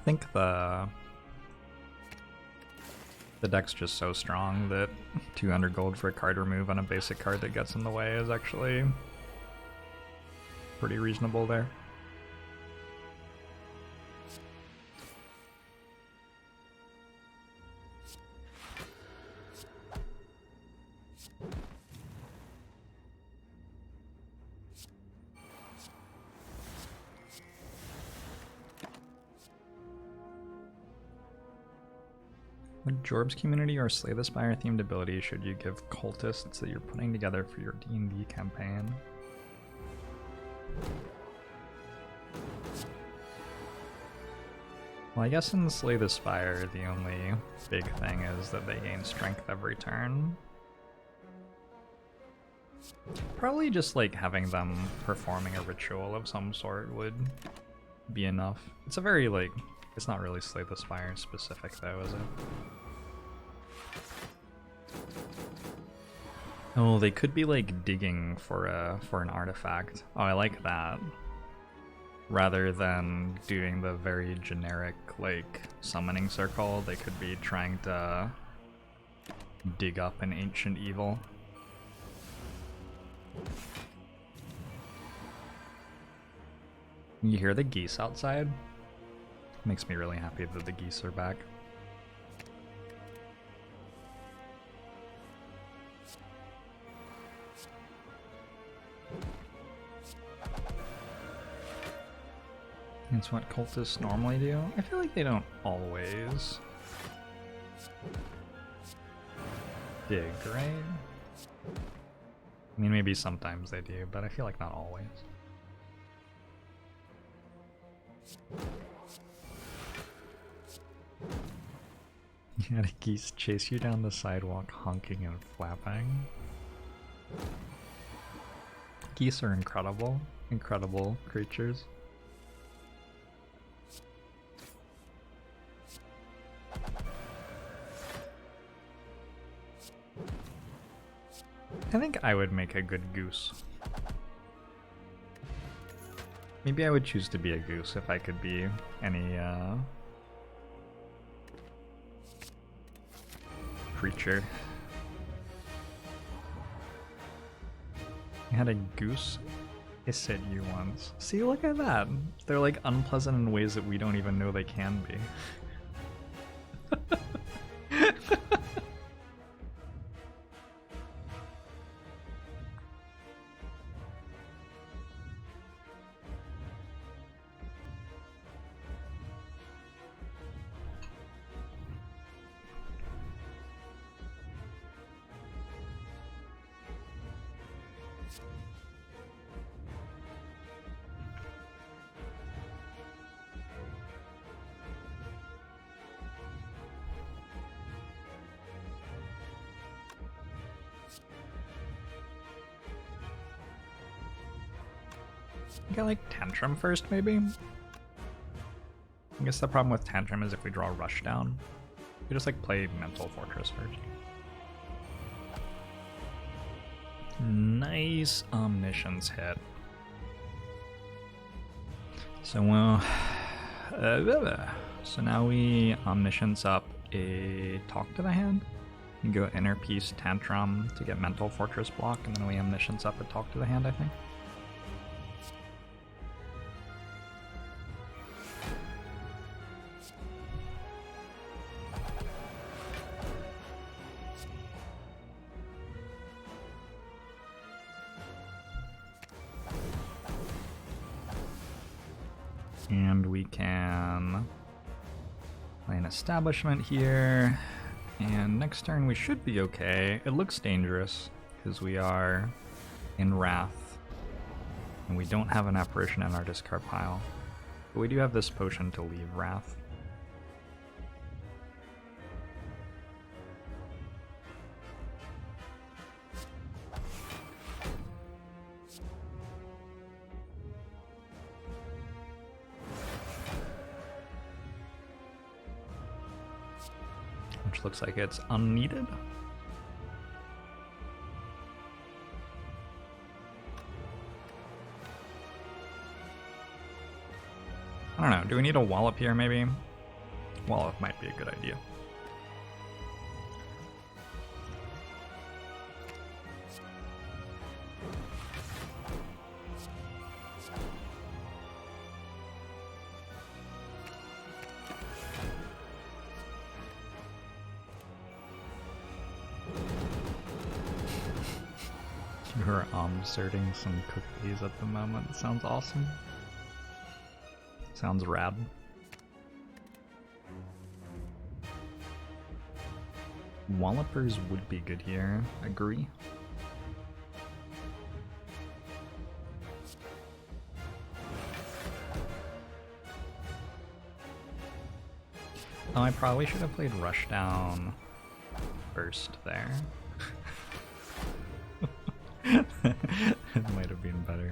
I think the deck's just so strong that 200 gold for a card remove on a basic card that gets in the way is actually pretty reasonable there. What Jorbs community or Slay the Spire themed ability should you give cultists that you're putting together for your D&D campaign? Well, I guess in Slay the Spire, the only big thing is that they gain strength every turn. Probably just like having them performing a ritual of some sort would be enough. It's a very like, it's not really Slay the Spire specific though, is it? Oh, they could be like digging for an artifact. Oh, I like that. Rather than doing the very generic like summoning circle, they could be trying to dig up an ancient evil. You hear the geese outside? Makes me really happy that the geese are back. That's what cultists normally do. I feel like they don't always dig, right? I mean, maybe sometimes they do, but I feel like not always. You had a geese chase you down the sidewalk honking and flapping. Geese are incredible, incredible creatures. I think I would make a good goose. Maybe I would choose to be a goose if I could be any creature. I had a goose hiss at you once. See, look at that. They're like unpleasant in ways that we don't even know they can be. I like Tantrum first, maybe? I guess the problem with Tantrum is if we draw Rush down, we just like play Mental Fortress first. Nice Omniscience hit. So so now we Omniscience up a Talk to the Hand. You go Inner Peace Tantrum to get Mental Fortress block, and then we Omniscience up a Talk to the Hand, I think. And we can play an Establishment here, and next turn we should be okay. It looks dangerous because we are in Wrath, and we don't have an Apparition in our discard pile, but we do have this potion to leave Wrath. Which looks like it's unneeded. I don't know, do we need a Wallop here maybe? Well, it might be a good idea. You're inserting some cookies at the moment. Sounds awesome. Sounds rad. Wallopers would be good here. Agree. Oh, I probably should have played Rushdown first there. It might have been better.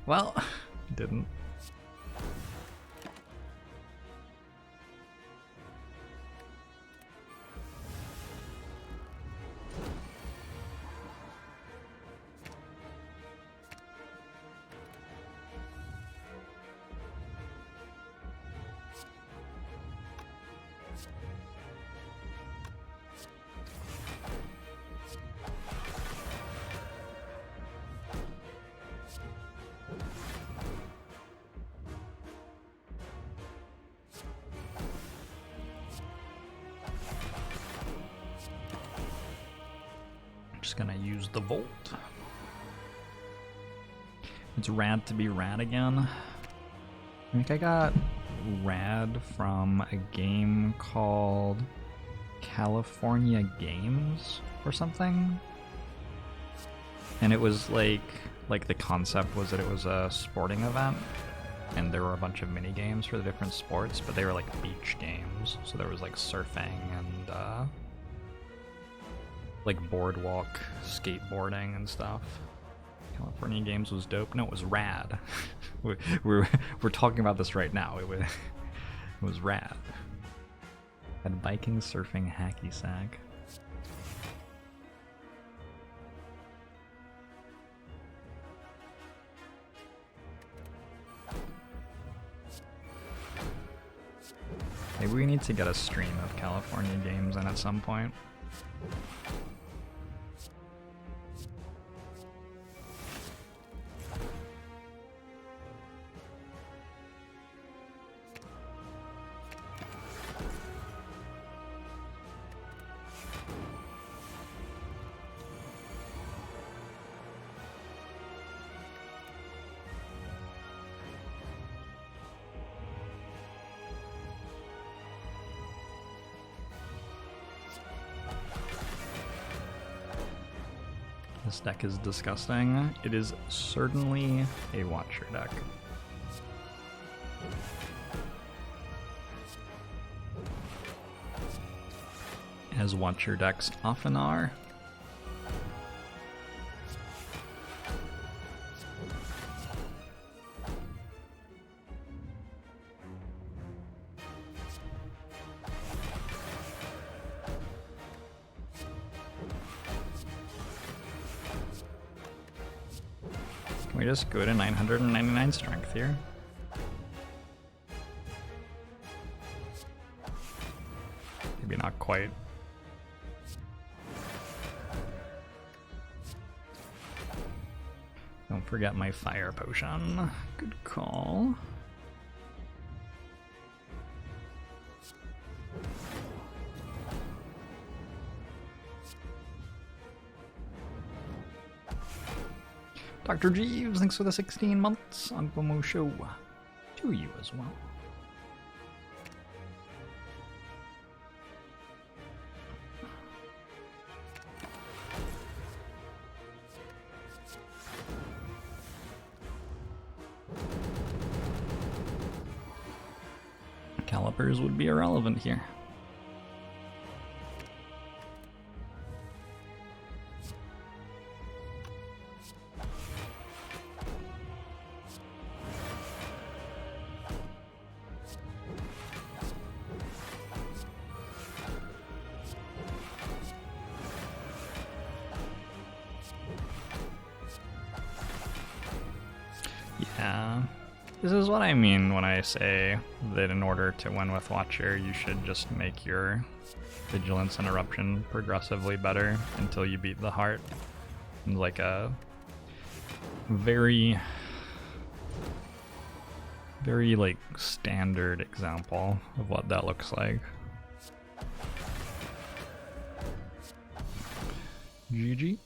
Well, didn't. Just gonna use the Volt. It's rad to be rad again. I think I got rad from a game called California Games or something. And it was like the concept was that it was a sporting event and there were a bunch of mini games for the different sports, but they were like beach games. So there was like surfing and like boardwalk skateboarding and stuff. California Games was dope. No, it was rad. we're talking about this right now. It was rad. Had Viking surfing hacky sack. Maybe we need to get a stream of California Games in at some point. This deck is disgusting. It is certainly a Watcher deck. As Watcher decks often are. Can we just go to 999 strength here? Maybe not quite. Don't forget my fire potion. Good call. Dr. Jeeves, thanks for the 16 months on Pomo Show. To you as well. Calipers would be irrelevant here. This is what I mean when I say that in order to win with Watcher, you should just make your Vigilance and Eruption progressively better until you beat the Heart. Like a very like standard example of what that looks like. GG.